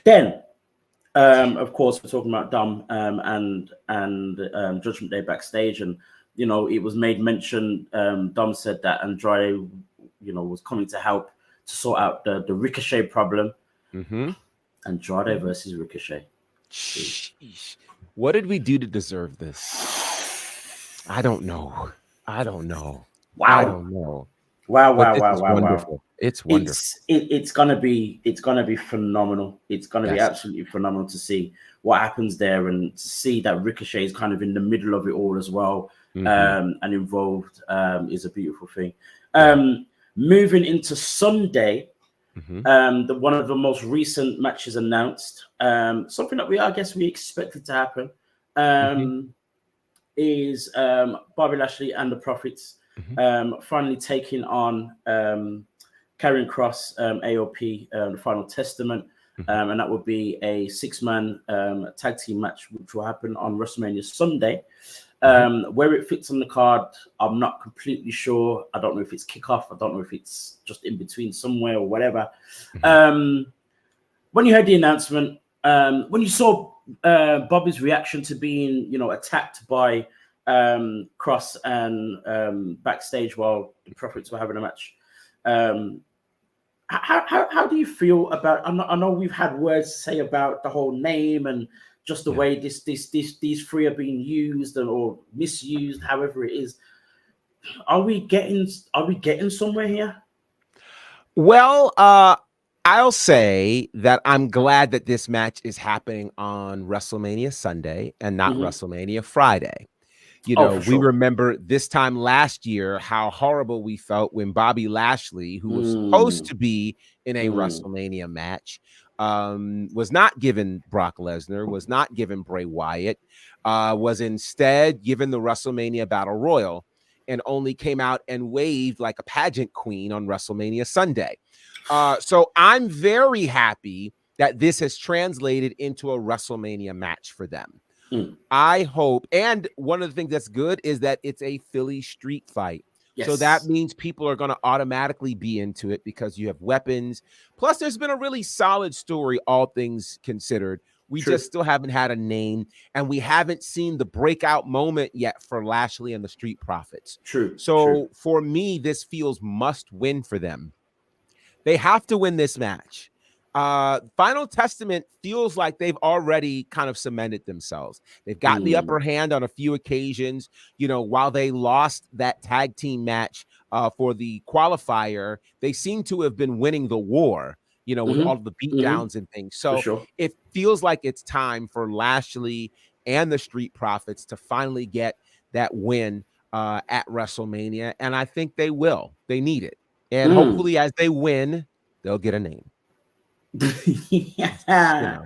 Then, of course, we're talking about Dom and Judgment Day backstage, and it was made mention. Dom said that Andrade, was coming to help to sort out the Ricochet problem. Andrade versus Ricochet. Sheesh. What did we do to deserve this? I don't know. Wow. I don't know. Wow, But wow, this wow, is wow, wow. wonderful. It's wonderful. It's gonna be phenomenal. It's gonna be Yes. absolutely phenomenal to see what happens there and to see that Ricochet is kind of in the middle of it all as well, and involved is a beautiful thing. Yeah. Moving into Sunday, Mhm. the one of the most recent matches announced, something that I guess we expected to happen, Mhm. is Bobby Lashley and the Profits Mhm. finally taking on Karrion Kross, AOP, the Final Testament, Mhm. and that would be a 6-man tag team match, which will happen on WrestleMania Sunday. Mhm. Where it fits on the card, I'm not completely sure. I don't know if it's kickoff. I don't know if it's just in between somewhere or whatever. Mhm. When you heard the announcement, when you saw Bobby's reaction to being, attacked by Cross and backstage while the Profits were having a match, how do you feel about? I know we've had words to say about the whole name and just the Yeah. way these three are being used or misused, however it is. Are we getting somewhere here? Well, I'll say that I'm glad that this match is happening on WrestleMania Sunday and not Mm-hmm. WrestleMania Friday. Oh, for We sure. remember this time last year how horrible we felt when Bobby Lashley, who was supposed Mm, to be in a mm, WrestleMania match, was not given Brock Lesnar, was not given Bray Wyatt, was instead given the WrestleMania Battle Royal, and only came out and waved like a pageant queen on WrestleMania Sunday. So I'm very happy that this has translated into a WrestleMania match for them. mm. I hope, and one of the things that's good is that it's a Philly street fight. So that Yes. means people are going to automatically be into it because you have weapons. Plus, there's been a really solid story, all things considered. We True. just still haven't had a name, and we haven't seen the breakout moment yet for Lashley and the Street Profits. True. True. So for me, this feels must win for them. They have to win this match. Final Testament feels like they've already kind of cemented themselves. They've gotten the upper Mm, hand on a few occasions. While they lost that tag team match for the qualifier, they seem to have been winning the war, with all of the mm-hmm. beatdowns and things. For So sure. it feels like it's time for Lashley and the Street Profits to finally get that win at WrestleMania. And I think they will. They need it. And Mm. hopefully, as they win, they'll get a name. You Yeah. know.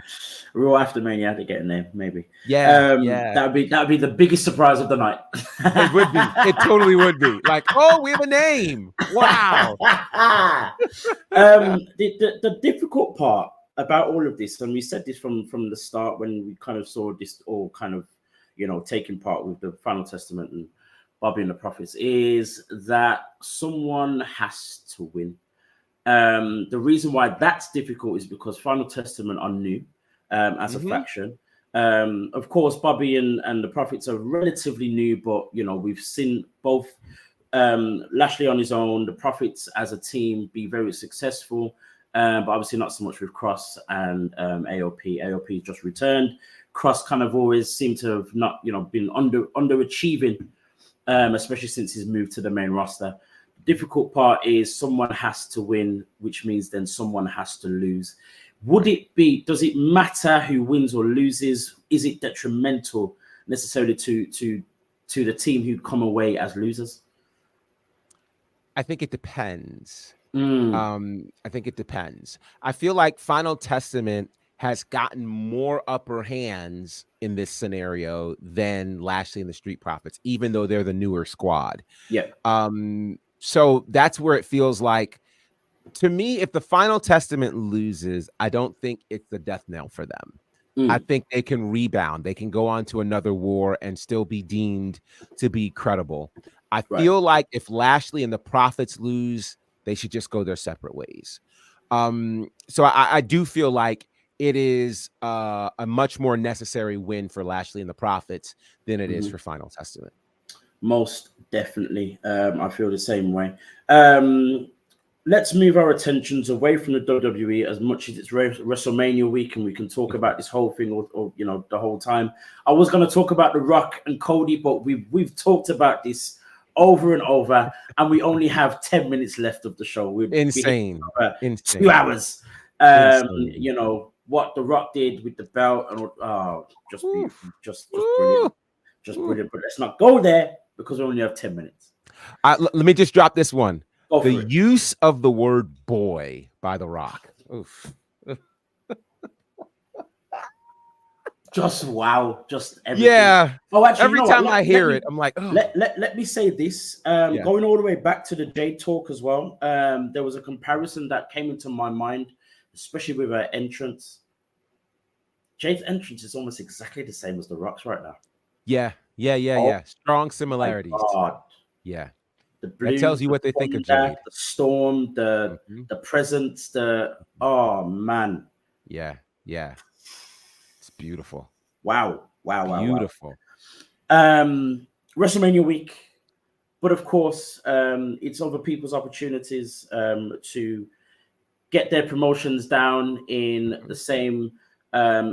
Raw after Mania to get in there, maybe. Yeah, yeah. That'd be the biggest surprise of the night. It would be. It totally would be. Like, oh, we have a name. Wow. The difficult part about all of this, and we said this from the start when we kind of saw this all kind of, taking part with the Final Testament and Bobby and the Prophets, is that someone has to win. The reason why that's difficult is because Final Testament are new as a Mhm. faction. Of course, Bobby and the Prophets are relatively new, but we've seen both Lashley on his own, the Prophets as a team be very successful, but obviously not so much with Cross and AOP. AOP just returned. Cross kind of always seemed to have not, been underachieving, especially since he's moved to the main roster. Difficult part is someone has to win, which means then someone has to lose. Does it matter who wins or loses? Is it detrimental necessarily to the team who come away as losers? I think it depends. Mm, I think it depends. I feel like Final Testament has gotten more upper hands in this scenario than Lashley and the Street Profits, even though they're the newer squad. yeah. So that's where it feels like, to me, if the Final Testament loses, I don't think it's the death knell for them. I Mm, think they can rebound. They can go on to another war and still be deemed to be credible. I right. feel like if Lashley and the Profits lose, they should just go their separate ways. So I do feel like it is a much more necessary win for Lashley and the Profits than it is Mhm. for Final Testament. Most definitely. I feel the same way. Let's move our attentions away from the WWE as much as it's WrestleMania week and we can talk about this whole thing or the whole time. I was going to talk about The Rock and Cody, but we've talked about this over and over, and we only have 10 minutes left of the show. We'll Insane. be Insane. 2 hours. Insane. You know what The Rock did with the belt, and just beautiful, just brilliant, just brilliant. But let's not go there because we only have 10 minutes. Let me just drop this one. Go the for it. use of the word "boy" by The Rock. Oof. Just wow, just everything. Yeah. Oh, actually, every you know time what? I hear it, I'm like, oh. Let me say this. Going all the way back to the Jade talk as well. There was a comparison that came into my mind, especially with her entrance. Jade's entrance is almost exactly the same as The Rock's right now. Yeah. Strong similarities. Yeah. The blue, that tells you what they think of Jade. The storm, the presence, oh man. Yeah. It's beautiful. Wow. Beautiful. WrestleMania week, but of course, it's other people's opportunities to get their promotions down in the same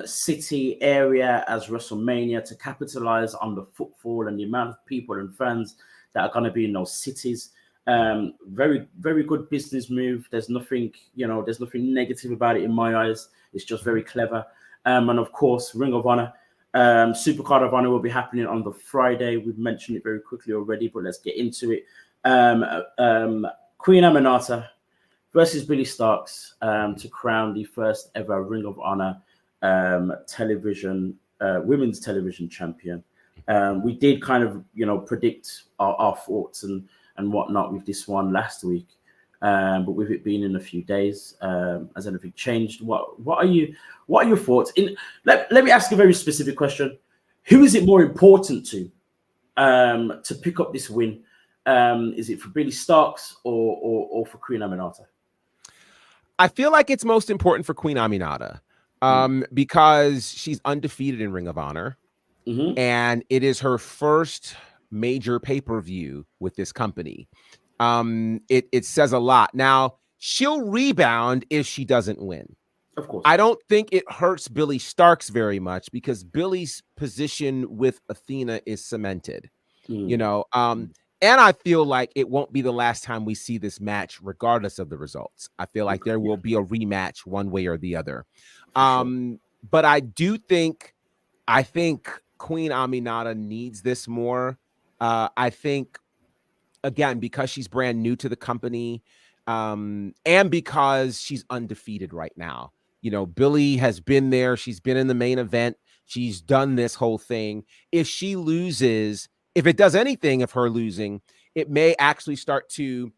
city area as WrestleMania, to capitalize on the footfall and the amount of people and fans that are going to be in those cities. Very, very good business move. There's nothing negative about it in my eyes. It's just very clever. And of course, Ring of Honor, Supercard of Honor will be happening on the Friday. We've mentioned it very quickly already, but let's get into it. Queen Aminata versus Billie Starkz to crown the first ever Ring of Honor women's television champion. We did kind of, predict our thoughts and whatnot with this one last week. But with it being in a few days, has anything changed? What are your thoughts? Let me ask a very specific question. Who is it more important to pick up this win? Is it for Billie Starkz or for Queen Aminata? I feel like it's most important for Queen Aminata because she's undefeated in Ring of Honor, and it is her first major pay-per-view with this company. It says a lot. Now, she'll rebound if she doesn't win. Of course. I don't think it hurts Billie Starkz very much because Billie's position with Athena is cemented. And I feel like it won't be the last time we see this match, regardless of the results. I feel like there will be a rematch one way or the other. But I think Queen Aminata needs this more. I think, again, because she's brand new to the company, and because she's undefeated right now. Billie has been there. She's been in the main event. She's done this whole thing. If she loses, if it does anything of her losing, it may actually start to,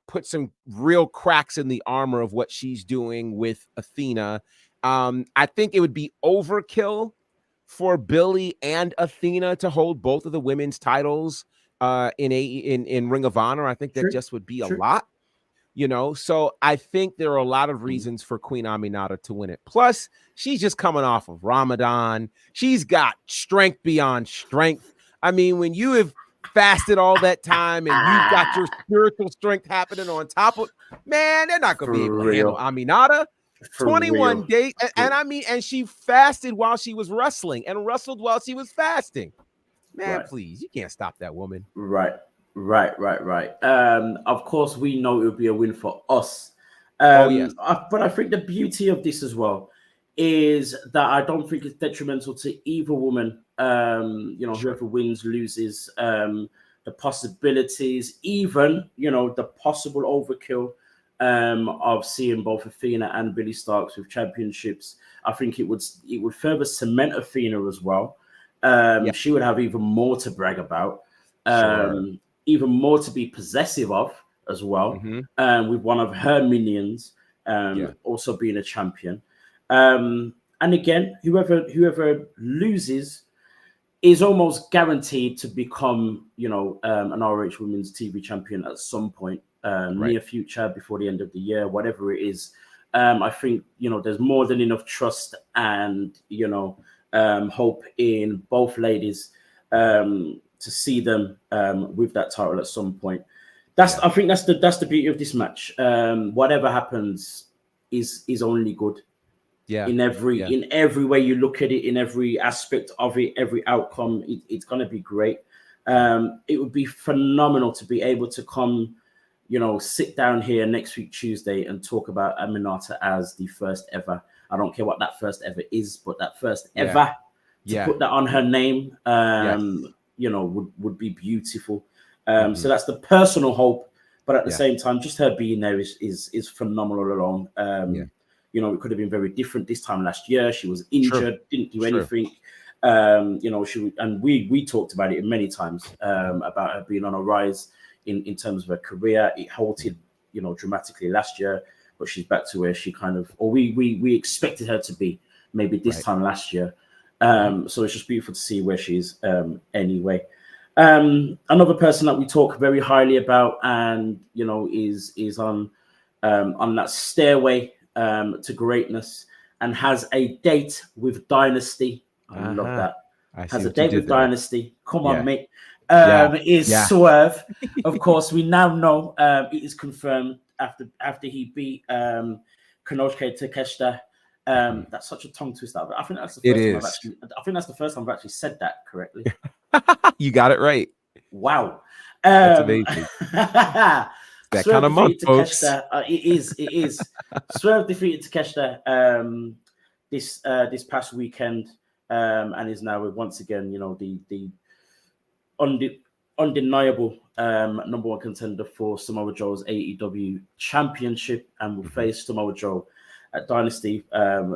put some real cracks in the armor of what she's doing with Athena. I think it would be overkill for Billie and Athena to hold both of the women's titles in Ring of Honor. I think that just would be a lot, So I think there are a lot of reasons for Queen Aminata to win it. Plus, she's just coming off of Ramadan. She's got strength beyond strength. I mean, when you have fasted all that time and you've got your spiritual strength happening on top of, man, they're not going to be able to handle Aminata. 21 days. And she fasted while she was wrestling and wrestled while she was fasting. Man, please, you can't stop that woman. Right. Of course, we know it would be a win for us. Yes. But I think the beauty of this as well is that I don't think it's detrimental to either woman. Whoever wins, loses, the possibilities, even, the possible overkill of seeing both Athena and Billie Starkz with championships. I think it would further cement Athena as well. She would have even more to brag about, even more to be possessive of as well, with one of her minions also being a champion. And again, whoever loses is almost guaranteed to become, an RH Women's TV champion at some point, near future, before the end of the year, whatever it is. I think, there's more than enough trust and, hope in both ladies to see them with that title at some point. I think that's the beauty of this match. Whatever happens is only good. In every way you look at it, in every aspect of it, every outcome, it's going to be great. It would be phenomenal to be able to come, sit down here next week, Tuesday, and talk about Aminata as the first ever. I don't care what that first ever is, but that first ever, to put that on her name, would be beautiful. So that's the personal hope, but at the same time, just her being there is phenomenal alone. It could have been very different this time last year. She was injured, didn't do anything. We talked about it many times about her being on a rise in terms of her career. It halted, dramatically last year, but she's back to where she kind of, or we expected her to be maybe this time last year. So it's just beautiful to see where she's anyway. Another person that we talk very highly about, and is on that stairway to greatness, and has a date with Dynasty. I love that. Has a date with Dynasty. Come on, mate. Is Swerve. Of course, we now know it is confirmed after he beat Konosuke Takeshita. That's such a tongue twister. I think that's the first time I've actually said that correctly. You got it right. Wow. That's amazing. That kind of month, folks. It is. Swerve defeated Takeshita this past weekend, and is now once again, the undeniable number one contender for Samoa Joe's AEW Championship, and will face Samoa Joe at Dynasty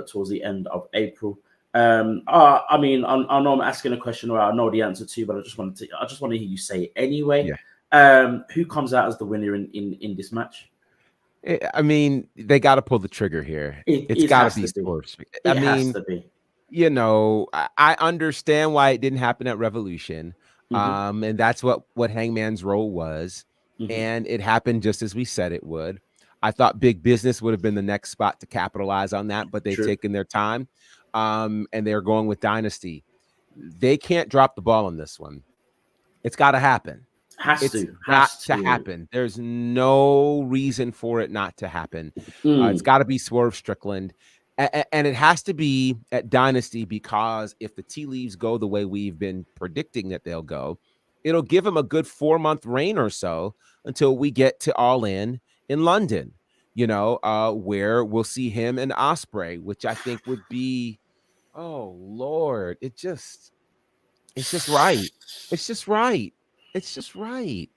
towards the end of April. I know I'm asking a question, or I know the answer to, but I just want to hear you say it anyway. Who comes out as the winner in this match? I mean, they got to pull the trigger here. It's got to be Swerve. It has to be. I understand why it didn't happen at Revolution. And that's what Hangman's role was. And it happened just as we said it would. I thought Big Business would have been the next spot to capitalize on that, but they've taken their time. And they're going with Dynasty. They can't drop the ball on this one. It's got to happen. Has to happen. There's no reason for it not to happen. It's got to be Swerve Strickland. And it has to be at Dynasty, because if the tea leaves go the way we've been predicting that they'll go, it'll give him a good 4-month reign or so until we get to All In London, where we'll see him and Ospreay, which I think would be, oh Lord, it's just right. It's just right. It's just right.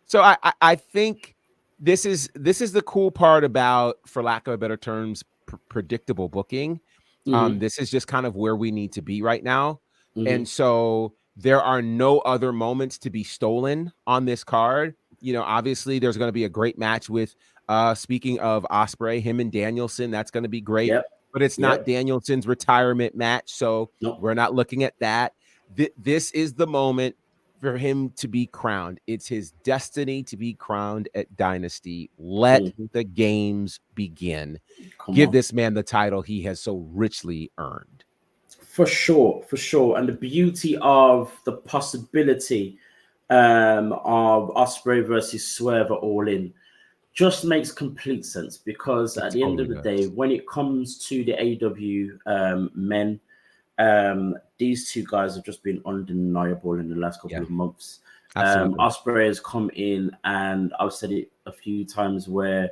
So I think this is the cool part about, for lack of a better terms, predictable booking. This is just kind of where we need to be right now. And so there are no other moments to be stolen on this card. Obviously there's going to be a great match with, speaking of Ospreay, him and Danielson. That's going to be great, but it's not Danielson's retirement match. So we're not looking at that. This is the moment for him to be crowned. It's his destiny to be crowned at Dynasty. Let the games begin. Give this man the title he has so richly earned. For sure. And the beauty of the possibility of Ospreay versus Swerve at All In just makes complete sense, because at the end of the day, when it comes to the AEW men, these two guys have just been undeniable in the last couple of months. Ospreay has come in, and I've said it a few times, where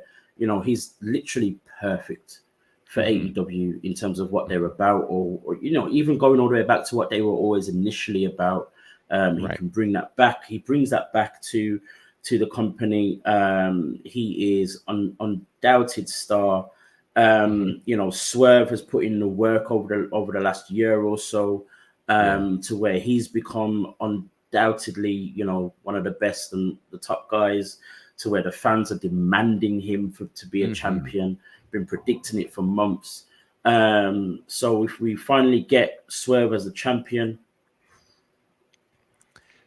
he's literally perfect for AEW in terms of what they're about, or even going all the way back to what they were always initially about. He can bring that back. He brings that back to the company. He is an undoubted star. Swerve has put in the work over the last year or so, to where he's become undoubtedly, one of the best and the top guys, to where the fans are demanding him to be a champion. Been predicting it for months. So if we finally get Swerve as a champion,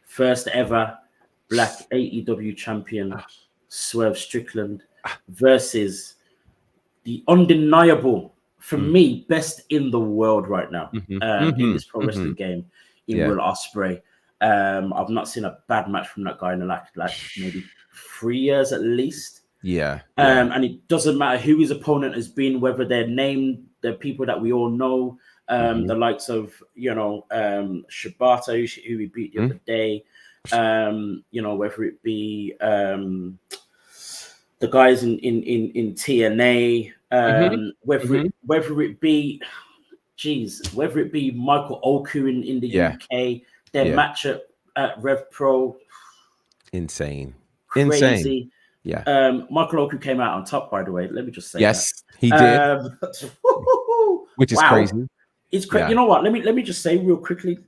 first ever Black AEW champion, Swerve Strickland, versus the undeniable, for me, best in the world right now, in this pro wrestling game, in Will Ospreay. I've not seen a bad match from that guy in like maybe 3 years at least. And it doesn't matter who his opponent has been, whether they're named, the people that we all know, the likes of Shibata, who he beat the other day, You know, whether it be the guys in TNA, whether it be whether it be Michael Oku in the Yeah. UK, their Yeah. match at Rev Pro, Insane. crazy. Yeah. Michael Oku came out on top, by the way. Let me just say Yes, that. he did. Which is wow. crazy. It's crazy. Yeah. You know what? Let me just say real quickly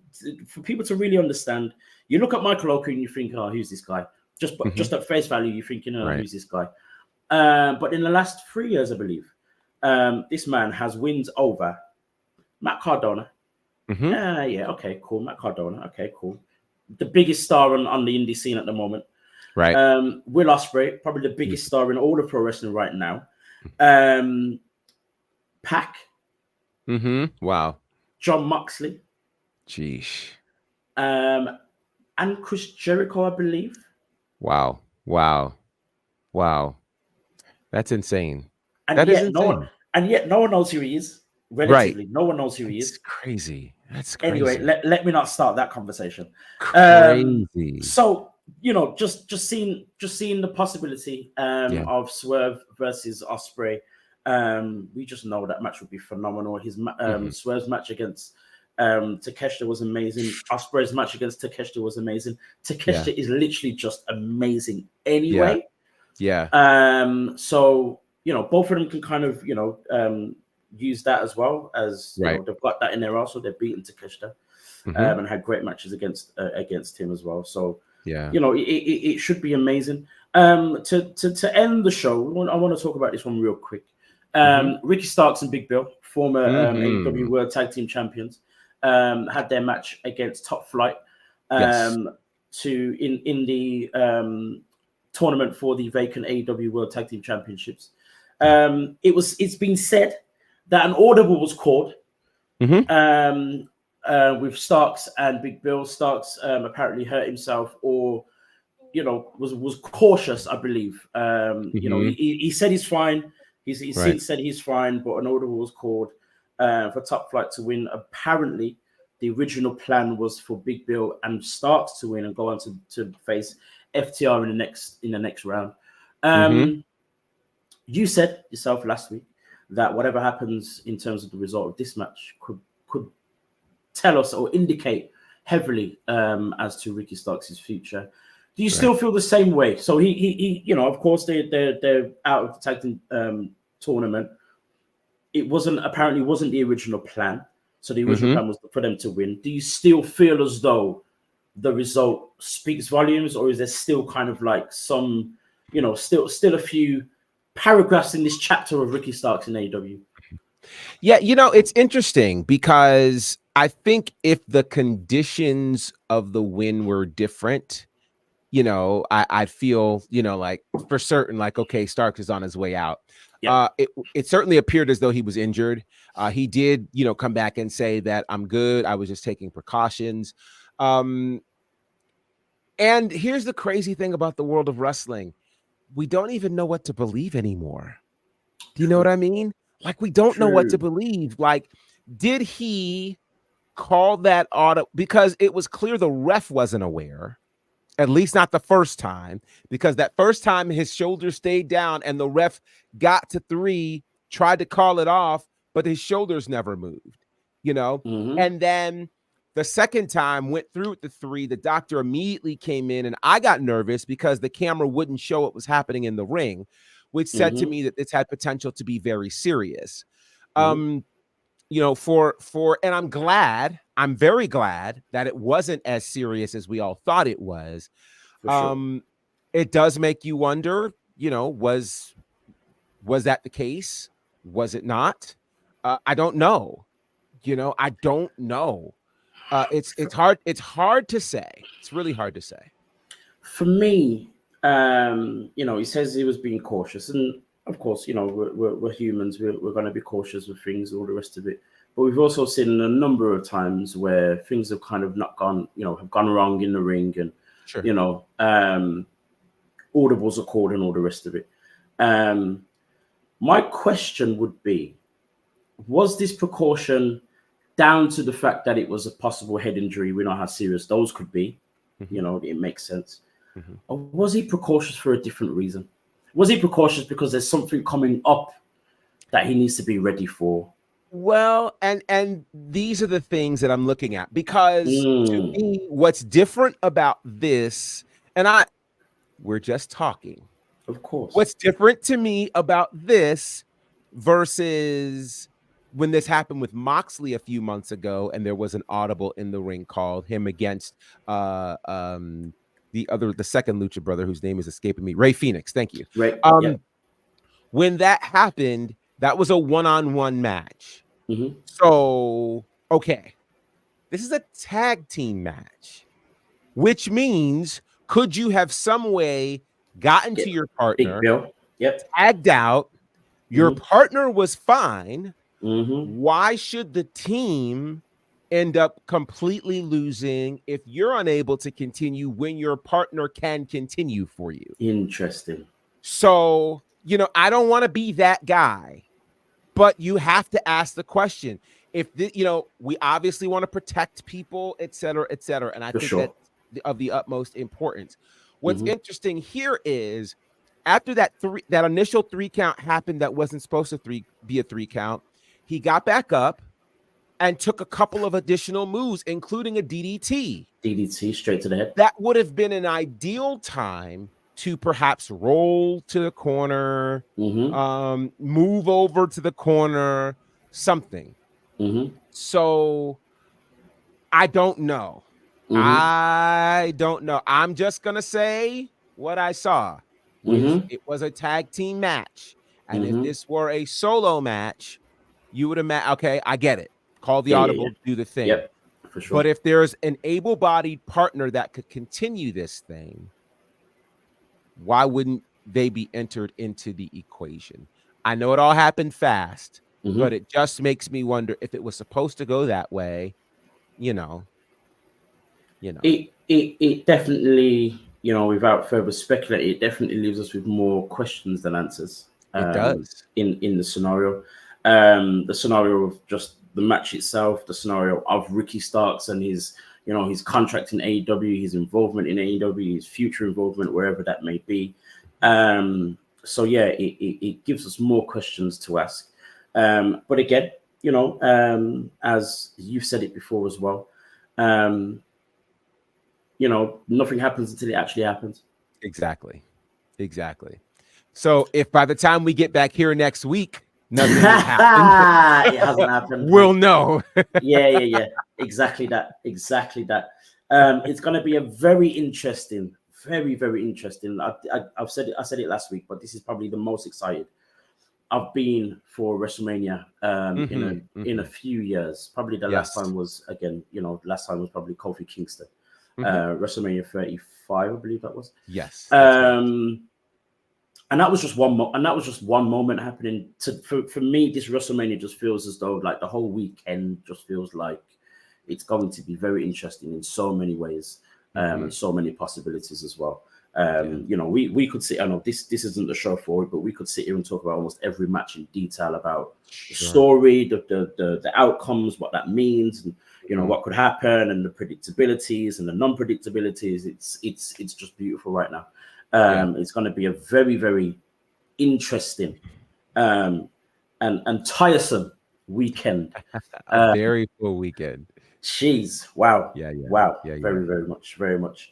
for people to really understand. You look at Michael Oku and you think, "Oh, who's this guy?" Just at face value, you think, Right. who's this guy? But in the last 3 years, I believe, this man has wins over Matt Cardona. Yeah, okay, cool. Matt Cardona. Okay, cool. The biggest star on the indie scene at the moment. Right. Will Ospreay, probably the biggest star in all of pro wrestling right now. Pac. Wow. John Moxley. Jeez. And Chris Jericho, I believe. Wow. That's insane. And That yet is insane. no one knows who he is. Relatively, no one knows who he is. Crazy. That's crazy. Anyway, let me not start that conversation. Crazy. So just seeing the possibility of Swerve versus Ospreay. We just know that match would be phenomenal. His Swerve's match against Takeshita was amazing. Ospreay's match against Takeshita was amazing. Takeshita is literally just amazing anyway. Yeah. So both of them can kind of use that as well as they've got that in their arsenal. They're beating Takeshita and had great matches against him as well. So it should be amazing. To end the show, I want to talk about this one real quick. Ricky Starks and Big Bill, former AEW World Tag Team Champions, had their match against Top Flight in the tournament for the vacant AEW World Tag Team Championships. It's been said that an audible was called with Starks and Big Bill. Starks apparently hurt himself, or was cautious, I believe. He said he's fine. He's since said he's fine, but an audible was called for Top Flight to win. Apparently, the original plan was for Big Bill and Starks to win and go on to face FTR in the next round. You said yourself last week that whatever happens in terms of the result of this match could tell us or indicate heavily as to Ricky Starks' future. Do you still feel the same way? So he of course they're out of the tag team tournament. It wasn't the original plan. So the original plan was for them to win. Do you still feel as though the result speaks volumes, or is there still kind of like some, still a few paragraphs in this chapter of Ricky Starks in AEW? Yeah, it's interesting because I think if the conditions of the win were different, I feel, like for certain, like, okay, Starks is on his way out. Yeah. It certainly appeared as though he was injured. He did, come back and say that I'm good. I was just taking precautions. And here's the crazy thing about the world of wrestling. We don't even know what to believe anymore. Do you know what I mean? Like, we don't know what to believe. Like, did he call that auto? Because it was clear the ref wasn't aware. At least not the first time, because that first time his shoulders stayed down and the ref got to 3, tried to call it off, but his shoulders never moved, And then the second time went through at the 3, the doctor immediately came in and I got nervous because the camera wouldn't show what was happening in the ring, which said to me that this had potential to be very serious. And I'm very glad that it wasn't as serious as we all thought it was. It does make you wonder, was that the case? Was it not? I don't know. I don't know. It's hard. It's hard to say. It's really hard to say. For me, he says he was being cautious, and of course, we're humans. We're going to be cautious with things, all the rest of it. But we've also seen a number of times where things have kind of not gone, have gone wrong in the ring, and audibles are called and all the rest of it. My question would be, was this precaution down to the fact that it was a possible head injury? We know how serious those could be. You know, it makes sense. Mm-hmm. Or was he precautious for a different reason? Was he precautious because there's something coming up that he needs to be ready for? Well, and these are the things that I'm looking at, because to Mm, me, what's different about this, and we're just talking. of course. What's different to me about this versus when this happened with Moxley a few months ago, and there was an audible in the ring called him against the second Lucha brother whose name is escaping me, Ray Phoenix. Thank you. Right. Yeah. When that happened, that was a one-on-one match. Mm-hmm. So, okay, this is a tag team match, which means could you have some way gotten to your Big partner, Bill. Yep. tagged out, your Mm-hmm. partner was fine? Mm-hmm. Why should the team end up completely losing if you're unable to continue when your partner can continue for you? Interesting. So, I don't want to be that guy, but you have to ask the question. If we obviously want to protect people, et cetera, and I For think sure. that's of the utmost importance. What's Mm-hmm. interesting here is after that initial 3 count happened that wasn't supposed to be a 3 count, he got back up and took a couple of additional moves, including a DDT. DDT straight to the head. That would have been an ideal time to perhaps roll to the corner, Mm-hmm. move over to the corner, something. Mm-hmm. So I don't know. Mm-hmm. I don't know. I'm just going to say what I saw, which Mm-hmm. it was a tag team match. And if Mm-hmm. this were a solo match, you would imagine, okay, I get it. Call the Yeah. audible, do the thing. Yep. For sure. But if there's an able-bodied partner that could continue this thing, why wouldn't they be entered into the equation? I know it all happened fast, Mm-hmm. but it just makes me wonder if it was supposed to go that way, It definitely, without further speculating, it definitely leaves us with more questions than answers. It does. In the scenario. The scenario of just the match itself, the scenario of Ricky Starks and his contract in AEW, his involvement in AEW, his future involvement, wherever that may be. So yeah, it gives us more questions to ask. But again, as you've said it before as well, nothing happens until it actually happens. Exactly. So if by the time we get back here next week, nothing has happened, it hasn't happened, we'll know. Yeah. Exactly that. It's going to be a very interesting, very, very interesting. I said it last week, but this is probably the most excited I've been for WrestleMania in a few years. Probably the last time was probably Kofi Kingston. WrestleMania 35, I believe that was. Yes. And that was just one moment happening. For me, this WrestleMania just feels as though like the whole weekend just feels like it's going to be very interesting in so many ways, and so many possibilities as well. We could sit. I know this isn't the show for it, but we could sit here and talk about almost every match in detail about the story, the outcomes, what that means, and what could happen, and the predictabilities and the non-predictabilities. It's just beautiful right now. It's going to be a very, very interesting and tiresome weekend. A very full weekend. Jeez, wow. Wow. Very, very much.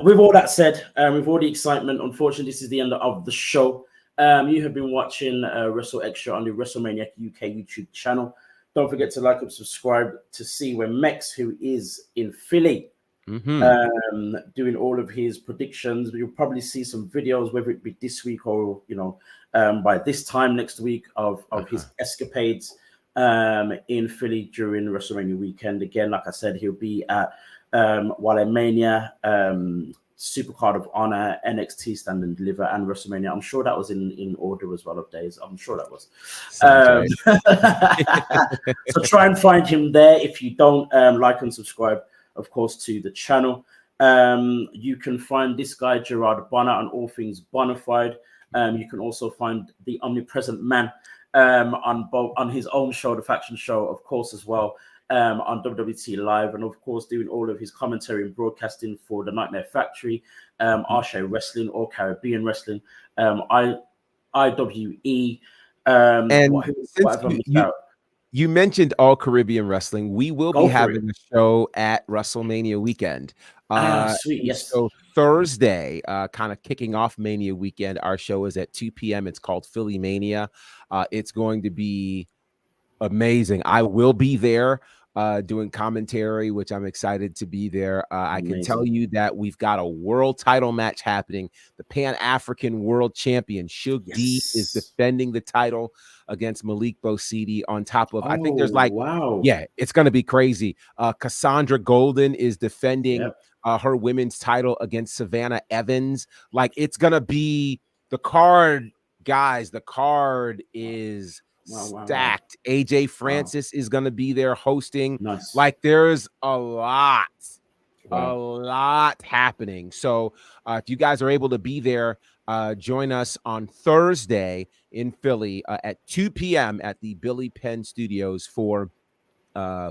With all that said, with all the excitement, unfortunately, this is the end of the show. You have been watching WrstlXtra on the WrestleManiac UK YouTube channel. Don't forget to like and subscribe to see when Mex, who is in Philly, doing all of his predictions. You'll probably see some videos, whether it be this week or by this time next week, of his escapades in Philly during WrestleMania weekend. Again, like I said, he'll be at WrestleMania, Supercard of Honor, NXT Stand and Deliver, and WrestleMania. I'm sure that was in order as well of days. I'm sure that was. Right. So try and find him there. If you don't, like and subscribe, of course, to the channel. You can find this guy, Gerard Bonner, on all things Bonafide. You can also find the Omnipresent Man on his own show, The Faction Show, of course, as well. on WWT Live, and of course doing all of his commentary and broadcasting for the Nightmare Factory, Arshay Wrestling, or Caribbean Wrestling, IWE, And since whatever I missed out. you mentioned All Caribbean Wrestling, we will be Go for it. having a show at WrestleMania weekend. Sweet, and yes. So Thursday, kind of kicking off Mania weekend, our show is at 2 p.m. It's called Philly Mania. It's going to be amazing. I will be there doing commentary, which I'm excited to be there. I can tell you that we've got a world title match happening. The Pan-African World Champion, Shug D, is defending the title against Malik Bosidi on top of, I think there's like, yeah, it's going to be crazy. Cassandra Golden is defending her women's title against Savannah Evans. Like, it's going to be the card, guys. The card is stacked. AJ Francis is going to be there hosting. Like, there's a lot happening. So if you guys are able to be there, join us on Thursday in Philly at 2 p.m. at the Billy Penn Studios for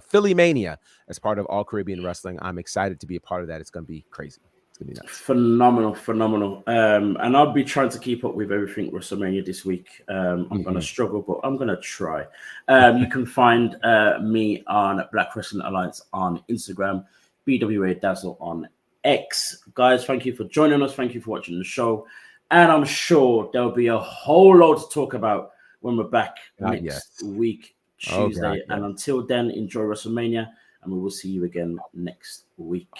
Philly Mania as part of All Caribbean Wrestling. I'm excited to be a part of that. It's going to be crazy. It's going to be nuts. Phenomenal. And I'll be trying to keep up with everything WrestleMania this week. I'm going to struggle, but I'm going to try. You can find me on Black Wrestling Alliance on Instagram, BWA Dazzle on X. Guys, thank you for joining us. Thank you for watching the show. And I'm sure there'll be a whole lot to talk about when we're back next week, Tuesday. And until then, enjoy WrestleMania, and we will see you again next week.